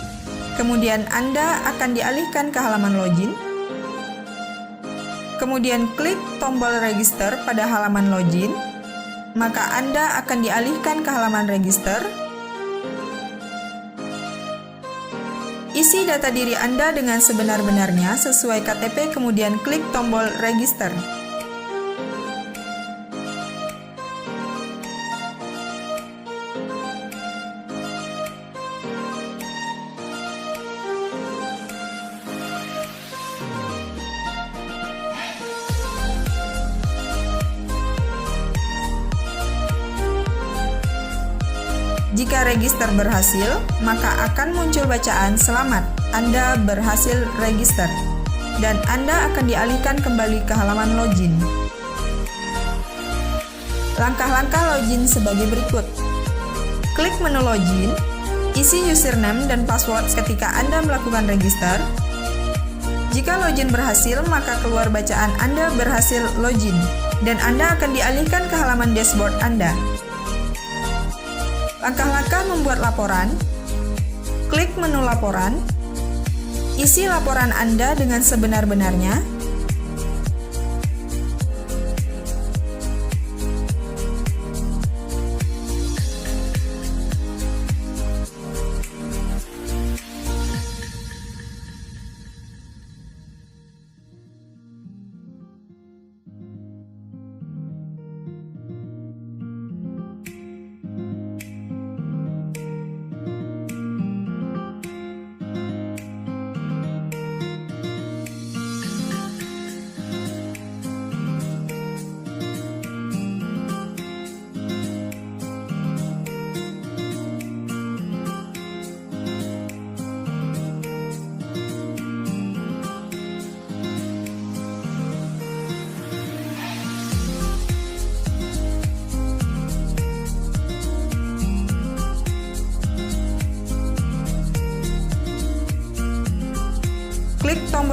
kemudian Anda akan dialihkan ke halaman login. Kemudian klik tombol register pada halaman login, maka Anda akan dialihkan ke halaman register. Isi data diri Anda dengan sebenar-benarnya sesuai KTP, kemudian klik tombol register. Jika register berhasil, maka akan muncul bacaan "Selamat, Anda berhasil register", dan Anda akan dialihkan kembali ke halaman login. Langkah-langkah login sebagai berikut. Klik menu login, isi username dan password ketika Anda melakukan register. Jika login berhasil, maka keluar bacaan Anda berhasil login, dan Anda akan dialihkan ke halaman dashboard Anda. Langkah-langkah membuat laporan: klik menu laporan, isi laporan Anda dengan sebenar-benarnya,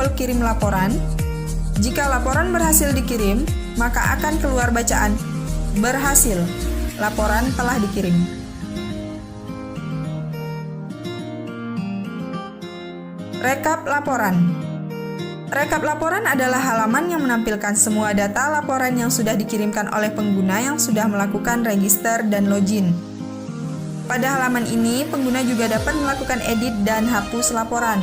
tombol kirim laporan. Jika laporan berhasil dikirim, maka akan keluar bacaan berhasil. Laporan telah dikirim. Rekap laporan. Rekap laporan adalah halaman yang menampilkan semua data laporan yang sudah dikirimkan oleh pengguna yang sudah melakukan register dan login. Pada halaman ini, pengguna juga dapat melakukan edit dan hapus laporan.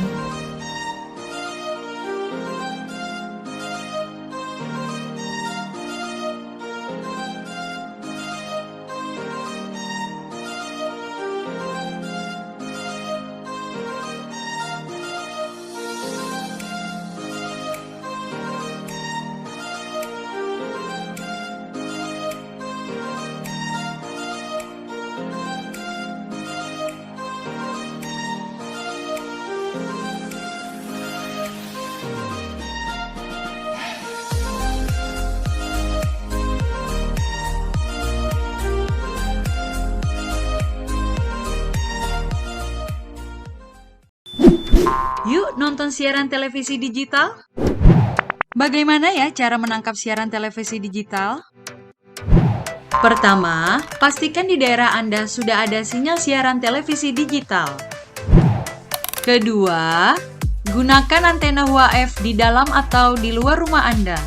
Yuk nonton siaran televisi digital. Bagaimana ya cara menangkap siaran televisi digital? Pertama, pastikan di daerah Anda sudah ada sinyal siaran televisi digital. Kedua, gunakan antena UHF di dalam atau di luar rumah Anda.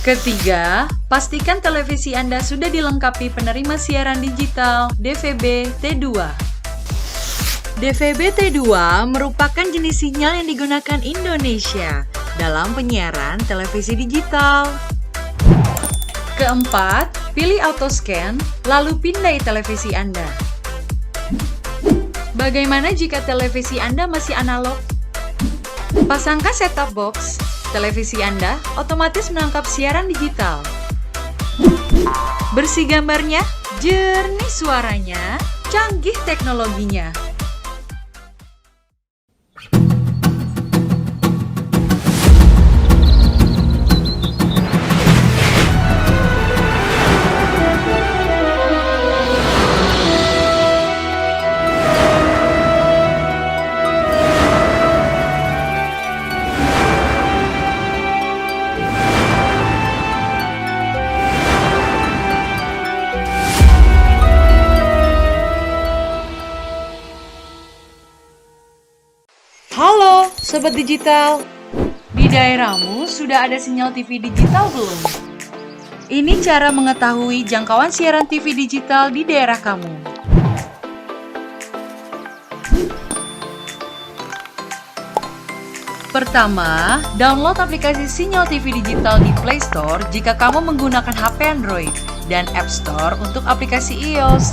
Ketiga, pastikan televisi Anda sudah dilengkapi penerima siaran digital DVB T2. DVB T2 merupakan jenis sinyal yang digunakan Indonesia dalam penyiaran televisi digital. Keempat, pilih auto scan, lalu pindai televisi Anda. Bagaimana jika televisi Anda masih analog? Pasangkan set-top box, televisi Anda otomatis menangkap siaran digital. Bersih gambarnya, jernih suaranya, canggih teknologinya. Halo, Sobat Digital. Di daerahmu sudah ada sinyal TV digital belum? Ini cara mengetahui jangkauan siaran TV digital di daerah kamu. Pertama, download aplikasi sinyal TV digital di Play Store jika kamu menggunakan HP Android dan App Store untuk aplikasi iOS.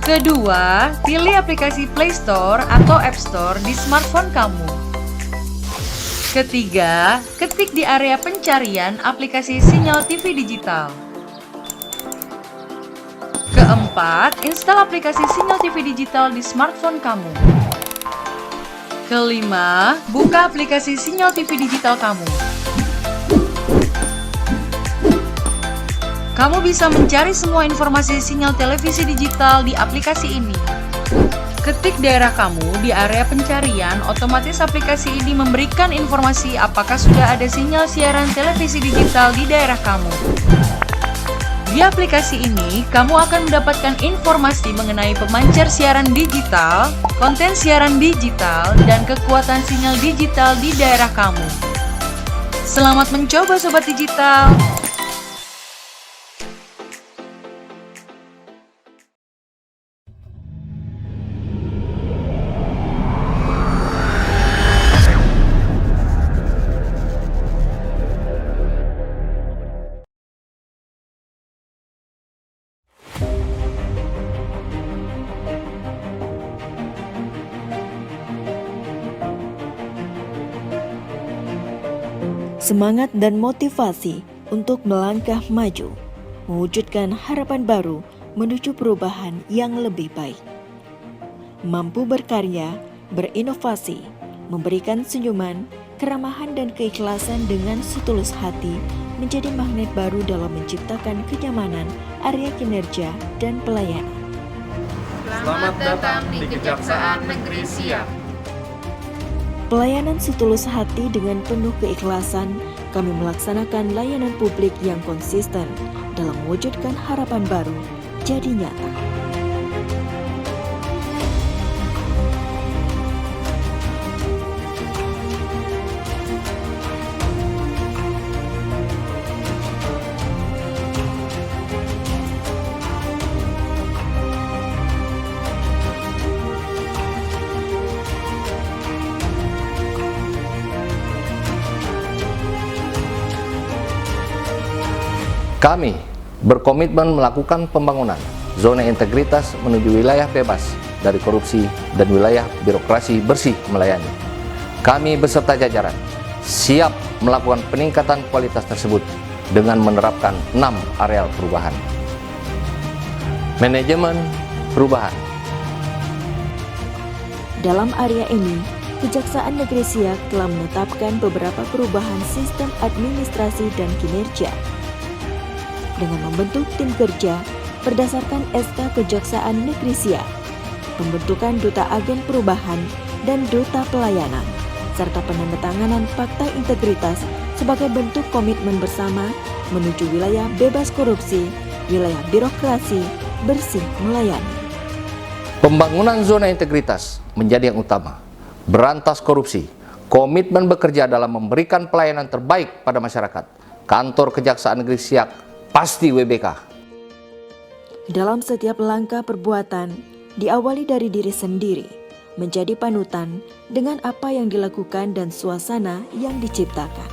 Kedua, pilih aplikasi Play Store atau App Store di smartphone kamu. Ketiga, ketik di area pencarian aplikasi sinyal TV digital. Keempat, install aplikasi sinyal TV digital di smartphone kamu. Kelima, buka aplikasi sinyal TV digital kamu. Kamu bisa mencari semua informasi sinyal televisi digital di aplikasi ini. Ketik daerah kamu di area pencarian, otomatis aplikasi ini memberikan informasi apakah sudah ada sinyal siaran televisi digital di daerah kamu. Di aplikasi ini, kamu akan mendapatkan informasi mengenai pemancar siaran digital, konten siaran digital, dan kekuatan sinyal digital di daerah kamu. Selamat mencoba Sobat Digital! Semangat dan motivasi untuk melangkah maju, mewujudkan harapan baru menuju perubahan yang lebih baik. Mampu berkarya, berinovasi, memberikan senyuman, keramahan dan keikhlasan dengan setulus hati menjadi magnet baru dalam menciptakan kenyamanan, area kinerja, dan pelayanan. Selamat datang di Kejaksaan Negeri Siak. pelayanan setulus hati dengan penuh keikhlasan, kami melaksanakan layanan publik yang konsisten dalam mewujudkan harapan baru jadi nyata. Kami berkomitmen melakukan pembangunan zona integritas menuju wilayah bebas dari korupsi dan wilayah birokrasi bersih melayani. Kami beserta jajaran siap melakukan peningkatan kualitas tersebut dengan menerapkan 6 areal perubahan. Manajemen perubahan. Dalam area ini, Kejaksaan Negeri Siak telah menetapkan beberapa perubahan sistem administrasi dan kinerja dengan membentuk tim kerja berdasarkan SK Kejaksaan Negeri Siak, pembentukan Duta Agen Perubahan dan Duta Pelayanan, serta penandatanganan Fakta Integritas sebagai bentuk komitmen bersama menuju wilayah bebas korupsi, wilayah birokrasi, bersih melayani. Pembangunan zona integritas menjadi yang utama, berantas korupsi, komitmen bekerja dalam memberikan pelayanan terbaik pada masyarakat. Kantor Kejaksaan Negeri Siak pasti WBK. Dalam setiap langkah perbuatan, diawali dari diri sendiri, menjadi panutan dengan apa yang dilakukan dan suasana yang diciptakan.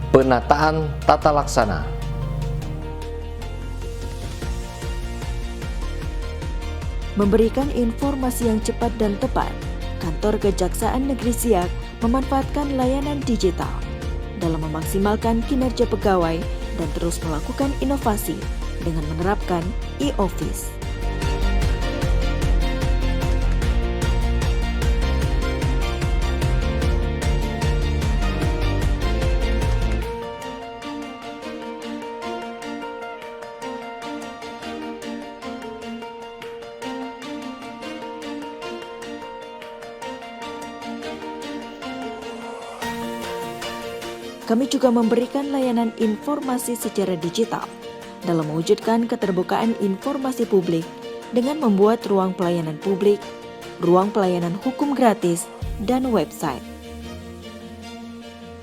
Penataan tata laksana. Memberikan informasi yang cepat dan tepat, Kantor Kejaksaan Negeri Siak memanfaatkan layanan digital dalam memaksimalkan kinerja pegawai dan terus melakukan inovasi dengan menerapkan e-office. Kami juga memberikan layanan informasi secara digital dalam mewujudkan keterbukaan informasi publik dengan membuat ruang pelayanan publik, ruang pelayanan hukum gratis, dan website.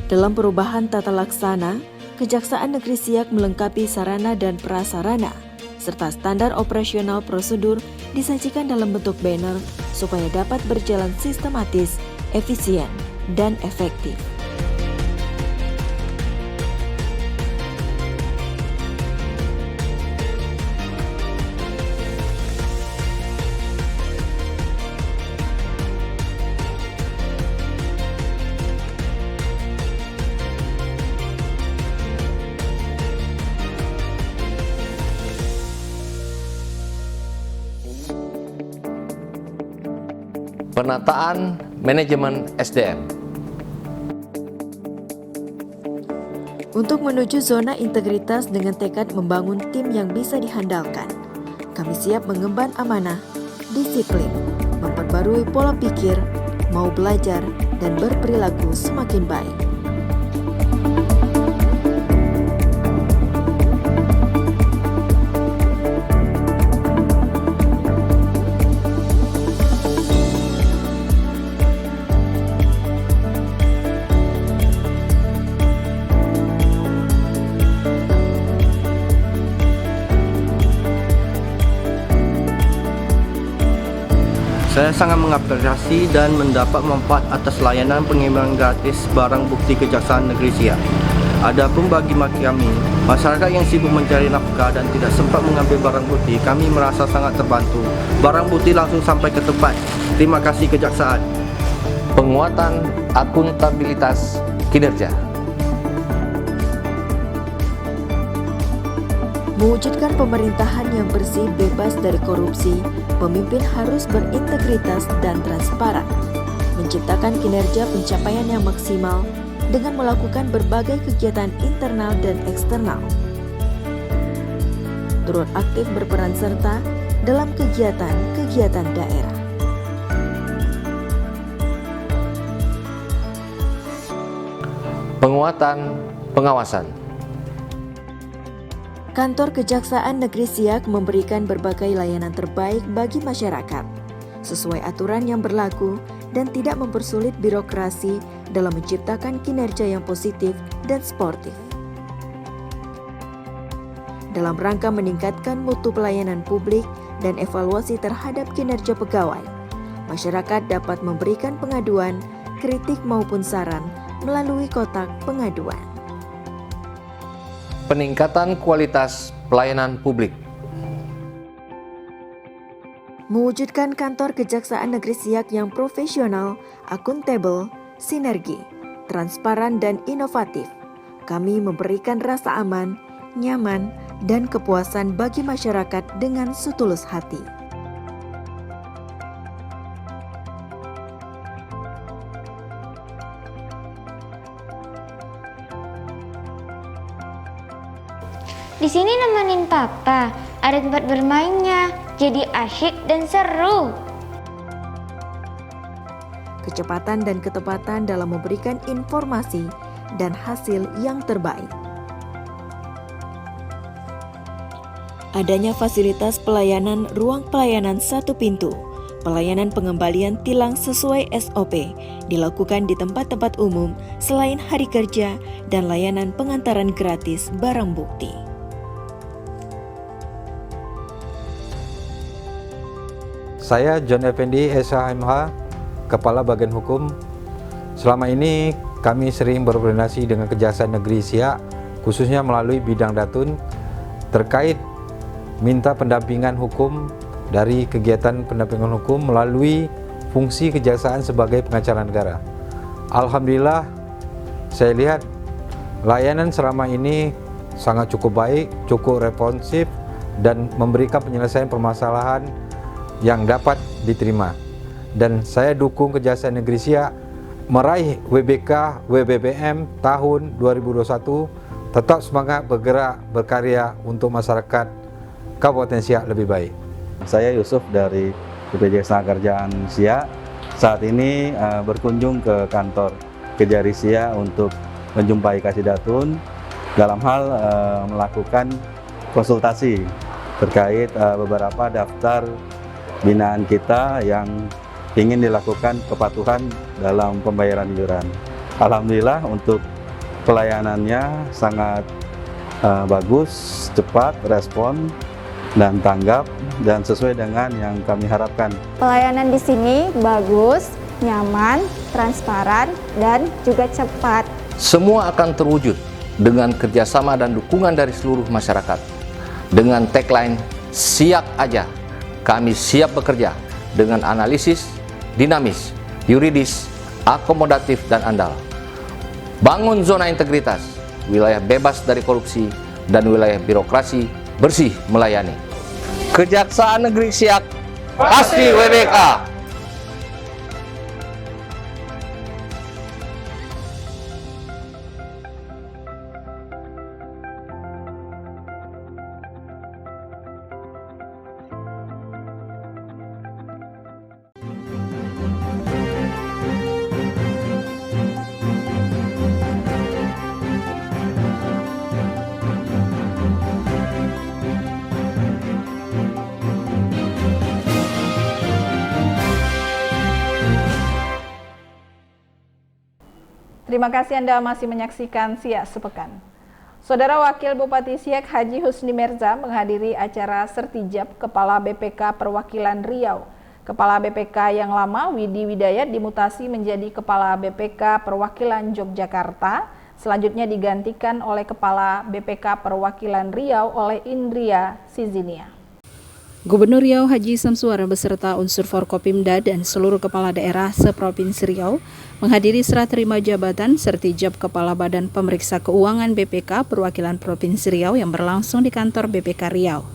Dalam perubahan tata laksana, Kejaksaan Negeri Siak melengkapi sarana dan prasarana, serta standar operasional prosedur disajikan dalam bentuk banner supaya dapat berjalan sistematis, efisien, dan efektif. Penataan manajemen SDM. Untuk menuju zona integritas dengan tekad membangun tim yang bisa dihandalkan, kami siap mengemban amanah, disiplin, memperbarui pola pikir, mau belajar, dan berperilaku semakin baik. Saya sangat mengapresiasi dan mendapat manfaat atas layanan pengiriman gratis barang bukti Kejaksaan Negeri Siak. Adapun bagi kami, masyarakat yang sibuk mencari nafkah dan tidak sempat mengambil barang bukti, kami merasa sangat terbantu. Barang bukti langsung sampai ke tempat. Terima kasih Kejaksaan. Penguatan akuntabilitas kinerja. Mewujudkan pemerintahan yang bersih bebas dari korupsi, pemimpin harus berintegritas dan transparan, menciptakan kinerja pencapaian yang maksimal dengan melakukan berbagai kegiatan internal dan eksternal. turut aktif berperan serta dalam kegiatan-kegiatan daerah. Penguatan pengawasan. Kantor Kejaksaan Negeri Siak memberikan berbagai layanan terbaik bagi masyarakat, sesuai aturan yang berlaku dan tidak mempersulit birokrasi dalam menciptakan kinerja yang positif dan sportif. Dalam rangka meningkatkan mutu pelayanan publik dan evaluasi terhadap kinerja pegawai, masyarakat dapat memberikan pengaduan, kritik maupun saran melalui kotak pengaduan. Peningkatan kualitas pelayanan publik. Mewujudkan kantor Kejaksaan Negeri Siak yang profesional, akuntabel, sinergi, transparan dan inovatif, kami memberikan rasa aman, nyaman, dan kepuasan bagi masyarakat dengan setulus hati. Di sini nemenin papa, ada tempat bermainnya, jadi asyik dan seru. Kecepatan dan ketepatan dalam memberikan informasi dan hasil yang terbaik. Adanya fasilitas pelayanan ruang pelayanan satu pintu, pelayanan pengembalian tilang sesuai SOP dilakukan di tempat-tempat umum selain hari kerja dan layanan pengantaran gratis barang bukti. Saya John Effendi, SHMH, Kepala Bagian Hukum. Selama ini kami sering berkoordinasi dengan Kejaksaan Negeri Siak, khususnya melalui bidang datun, terkait minta pendampingan hukum dari kegiatan pendampingan hukum melalui fungsi kejaksaan sebagai pengacara negara. Alhamdulillah, saya lihat layanan selama ini sangat cukup baik, cukup responsif, dan memberikan penyelesaian permasalahan yang dapat diterima. Dan saya dukung Kejaksaan Negeri Siak meraih WBK WBBM tahun 2021, tetap semangat bergerak berkarya untuk masyarakat Kabupaten Siak lebih baik. Saya Yusuf dari BPJS Tenagakerjaan Siak. Saat ini berkunjung ke kantor Kejari Siak untuk menjumpai Kasidatun dalam hal melakukan konsultasi terkait beberapa daftar binaan kita yang ingin dilakukan kepatuhan dalam pembayaran iuran. Alhamdulillah untuk pelayanannya sangat bagus, cepat, respon, dan tanggap, dan sesuai dengan yang kami harapkan. Pelayanan di sini bagus, nyaman, transparan, dan juga cepat. Semua akan terwujud dengan kerjasama dan dukungan dari seluruh masyarakat. Dengan tagline "Siap aja", kami siap bekerja dengan analisis, dinamis, yuridis, akomodatif, dan andal. Bangun zona integritas, wilayah bebas dari korupsi, dan wilayah birokrasi bersih melayani. Kejaksaan Negeri Siak pasti WBK. Terima kasih Anda masih menyaksikan Siak Sepekan. Saudara Wakil Bupati Siak Haji Husni Merza menghadiri acara sertijab Kepala BPK Perwakilan Riau. Kepala BPK yang lama Widi Widayat dimutasi menjadi Kepala BPK Perwakilan Yogyakarta, selanjutnya digantikan oleh Kepala BPK Perwakilan Riau oleh Indria Sizinia. Gubernur Riau Haji Samsuara beserta unsur Forkopimda dan seluruh kepala daerah seprovinsi Riau menghadiri serah terima jabatan sertijab Kepala Badan Pemeriksa Keuangan BPK Perwakilan Provinsi Riau yang berlangsung di kantor BPK Riau.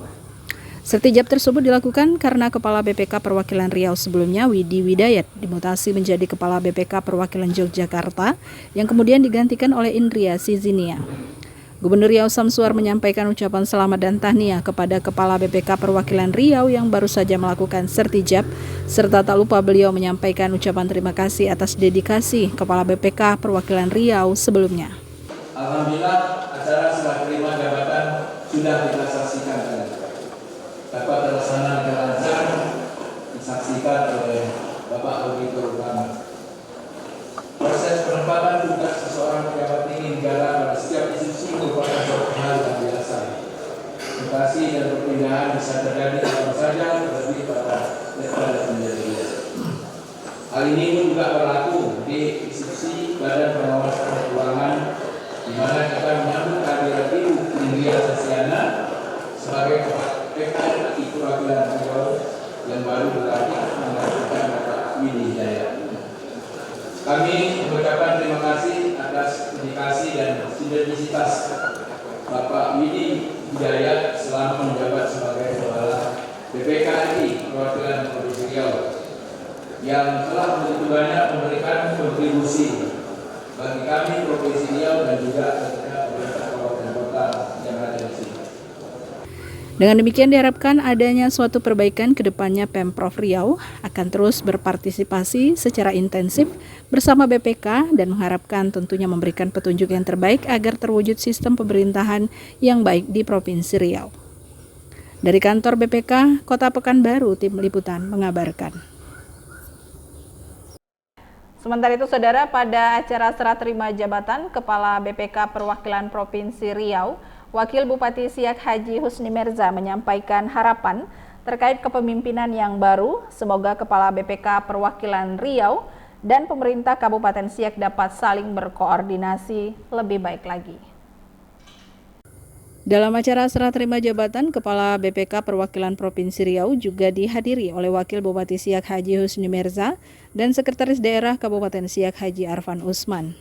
Sertijab tersebut dilakukan karena Kepala BPK Perwakilan Riau sebelumnya Widi Widayat dimutasi menjadi Kepala BPK Perwakilan Yogyakarta yang kemudian digantikan oleh Indria Sizinia. Gubernur Riau Samsuar menyampaikan ucapan selamat dan tahniah kepada Kepala BPK Perwakilan Riau yang baru saja melakukan sertijab, serta tak lupa beliau menyampaikan ucapan terima kasih atas dedikasi Kepala BPK Perwakilan Riau sebelumnya. Alhamdulillah acara serah terima jabatan sudah kita saksikan. Dapat terlaksana dengan lancar, disaksikan oleh Bapak Auditor Utama. Proses penempatan tugas seseorang pejabat tinggi negara pada setiap institusi merupakan suatu hal yang biasa. Mutasi dan perpindahan bisa terjadi kapan saja, terlebih pada level menjadi. Hal ini juga berlaku di institusi Badan Pengawasan Keuangan, di mana kita menyambut kehadiran Ibu Indria Sasiana sebagai PKN Perwakilan Riau yang baru berlatih menggantikan Bapak Widi Jaya. Kami mengucapkan terima kasih atas dedikasi dan sinergisitas Bapak Widi Jaya selama menjabat sebagai Kepala BPKI Perwakilan Provinsi Riau yang telah begitu banyak memberikan kontribusi bagi kami Provinsi Riau dan juga pemerintah kabupaten kota yang ada di sini. Dengan demikian diharapkan adanya suatu perbaikan ke depannya. Pemprov Riau akan terus berpartisipasi secara intensif bersama BPK dan mengharapkan tentunya memberikan petunjuk yang terbaik agar terwujud sistem pemerintahan yang baik di Provinsi Riau. Dari kantor BPK Kota Pekanbaru, Tim Liputan mengabarkan. Sementara itu, Saudara, pada acara serah terima jabatan Kepala BPK Perwakilan Provinsi Riau, Wakil Bupati Siak Haji Husni Merza menyampaikan harapan terkait kepemimpinan yang baru. Semoga Kepala BPK Perwakilan Riau dan pemerintah Kabupaten Siak dapat saling berkoordinasi lebih baik lagi. Dalam acara serah terima jabatan Kepala BPK Perwakilan Provinsi Riau juga dihadiri oleh Wakil Bupati Siak Haji Husni Merza dan Sekretaris Daerah Kabupaten Siak Haji Arfan Usman.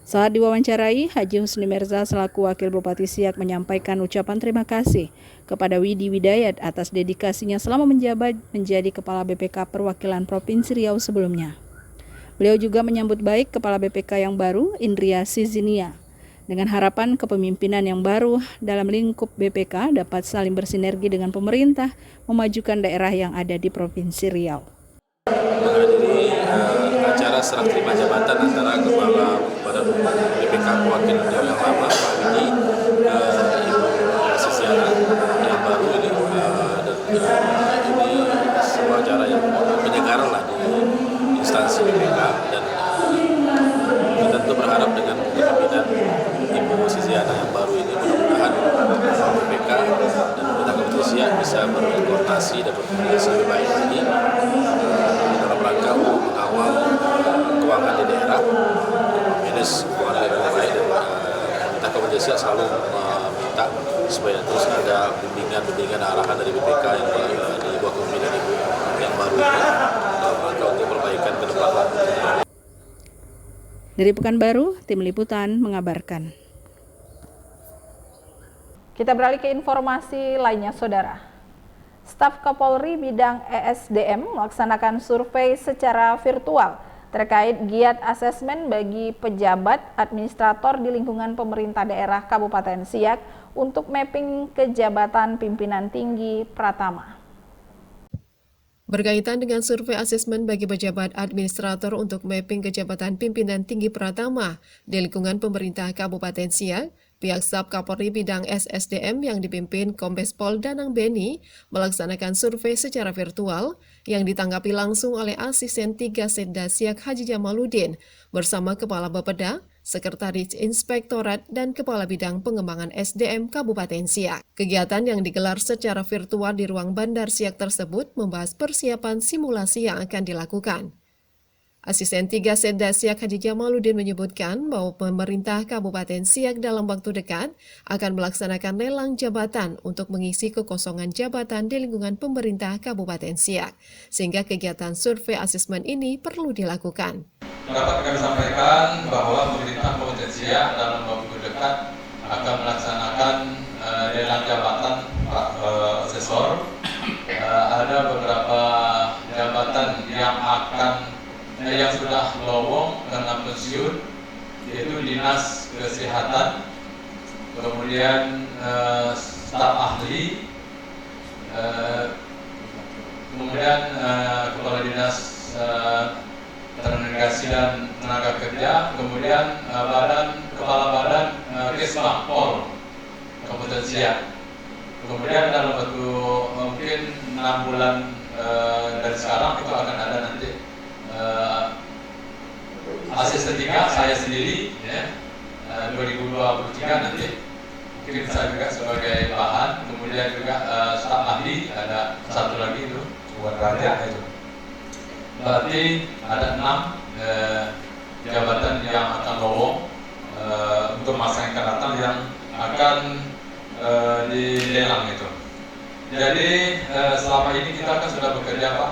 Saat diwawancarai, Haji Husni Merza selaku Wakil Bupati Siak menyampaikan ucapan terima kasih kepada Widi Widayat atas dedikasinya selama menjabat menjadi Kepala BPK Perwakilan Provinsi Riau sebelumnya. Beliau juga menyambut baik Kepala BPK yang baru, Indria Sizinia, dengan harapan kepemimpinan yang baru dalam lingkup BPK dapat saling bersinergi dengan pemerintah memajukan daerah yang ada di Provinsi Riau. Menghadiri acara serah terima jabatan antara Kepala Badan BPK Perwakilan Riau yang lama, Pak Widi, Ibu Sisiana yang baru ini, dan ini sebuah acara yang penyegaran lah di instansi BPK, dan kita tentu berharap dengan kepemimpinan Ibu Sisiana yang baru ini mudah-mudahan BPK dan pemerintah Kabupaten Siak bisa berkoordinasi dan berkomunikasi lebih baik lagi dalam rangka untuk mengawal keuangan di daerah, manage keuangan yang lebih baik, dan pemerintah Kabupaten Siak selalu meminta supaya terus ada bimbingan arahan dari BPK yang di bawah kepemimpinan Ibu yang baru ini dalam rangka untuk perbaikan ke depan. Dari Pekanbaru, Tim Liputan mengabarkan. Kita beralih ke informasi lainnya, Saudara. Staf Kapolri bidang ESDM melaksanakan survei secara virtual terkait giat asesmen bagi pejabat administrator di lingkungan pemerintah daerah Kabupaten Siak untuk mapping ke jabatan pimpinan tinggi Pratama. Berkaitan dengan survei asesmen bagi pejabat administrator untuk mapping ke jabatan pimpinan tinggi Pratama di lingkungan pemerintah Kabupaten Siak, pihak Staf Kapolri bidang SSDM yang dipimpin Kombes Pol Danang Beni melaksanakan survei secara virtual yang ditanggapi langsung oleh Asisten 3 Setda Siak Haji Jamaluddin bersama Kepala Bapeda, Sekretaris Inspektorat, dan Kepala Bidang Pengembangan SDM Kabupaten Siak. Kegiatan yang digelar secara virtual di ruang Bandar Siak tersebut membahas persiapan simulasi yang akan dilakukan. Asisten 3 Setda Siak Haji Jamaluddin menyebutkan bahwa pemerintah Kabupaten Siak dalam waktu dekat akan melaksanakan lelang jabatan untuk mengisi kekosongan jabatan di lingkungan pemerintah Kabupaten Siak, sehingga kegiatan survei asesmen ini perlu dilakukan. Dapat kami sampaikan bahwa pemerintah Kabupaten Siak dalam waktu dekat akan melaksanakan lelang jabatan Pak Asesor. Ada beberapa jabatan yang sudah lowong karena pensiun, yaitu Dinas Kesehatan, kemudian staf ahli, kemudian Kepala Dinas Transmigrasi dan Tenaga Kerja, kemudian Kepala Badan Kesbang Pol Kabupaten Siak. Kemudian dalam waktu mungkin 6 bulan dari sekarang itu akan ada nanti asisten 3 saya sendiri, ya, 2023 nanti mungkin saya juga sebagai bahan, kemudian juga staf ahli ada 1 lagi itu buat raja itu. Berarti ada 6 jabatan yang akan lowong untuk masa yang akan datang yang akan dilelang itu. Jadi selama ini kita kan sudah bekerja Pak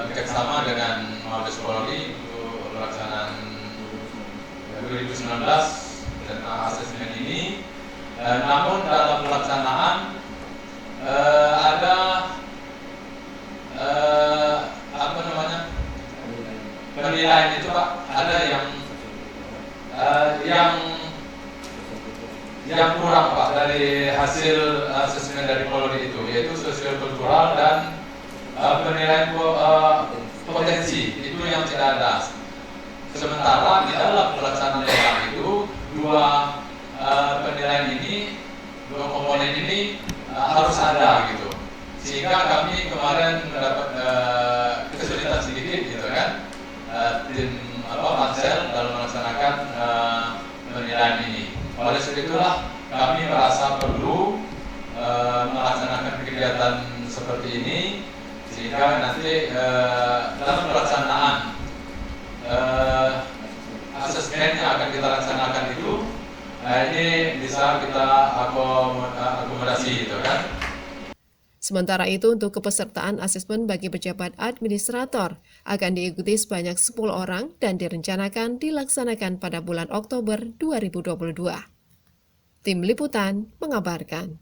bekerjasama dengan Mabes Polri untuk pelaksanaan 2019 tentang asesmen ini. Namun dalam pelaksanaan ada penilaian itu Pak, ada yang kurang Pak dari hasil asesmen dari Polri itu, yaitu sosial kultural dan penilaian potensi itu yang tidak ada. Sementara di dalam pelaksanaan lelang itu 2 penilaian ini, 2 komponen ini harus ada gitu, sehingga kami kemarin mendapat kesulitan sedikit gitu kan, tim pansel dalam melaksanakan penilaian ini. Oleh sebab itulah kami merasa perlu melaksanakan kegiatan seperti ini, sehingga nanti dalam pelaksanaan asesmen yang akan kita laksanakan itu ini bisa kita akomodasi gitu kan. Sementara itu, untuk kepesertaan asesmen bagi pejabat administrator akan diikuti sebanyak 10 orang dan direncanakan dilaksanakan pada bulan Oktober 2022. Tim Liputan mengabarkan.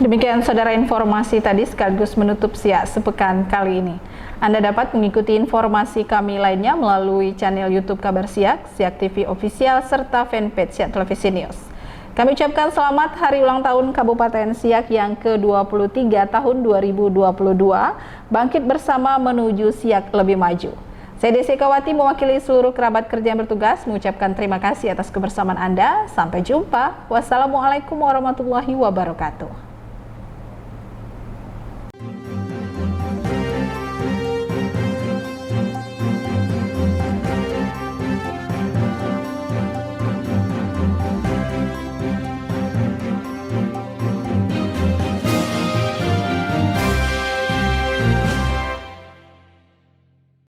Demikian saudara informasi tadi sekaligus menutup Siak Sepekan kali ini. Anda dapat mengikuti informasi kami lainnya melalui channel YouTube Kabar Siak, Siak TV Official, serta fanpage Siak Televisi News. Kami ucapkan selamat Hari Ulang Tahun Kabupaten Siak yang ke-23 tahun 2022, bangkit bersama menuju Siak lebih maju. Saya Desi Kawati mewakili seluruh kerabat kerja yang bertugas mengucapkan terima kasih atas kebersamaan Anda. Sampai jumpa. Wassalamualaikum warahmatullahi wabarakatuh.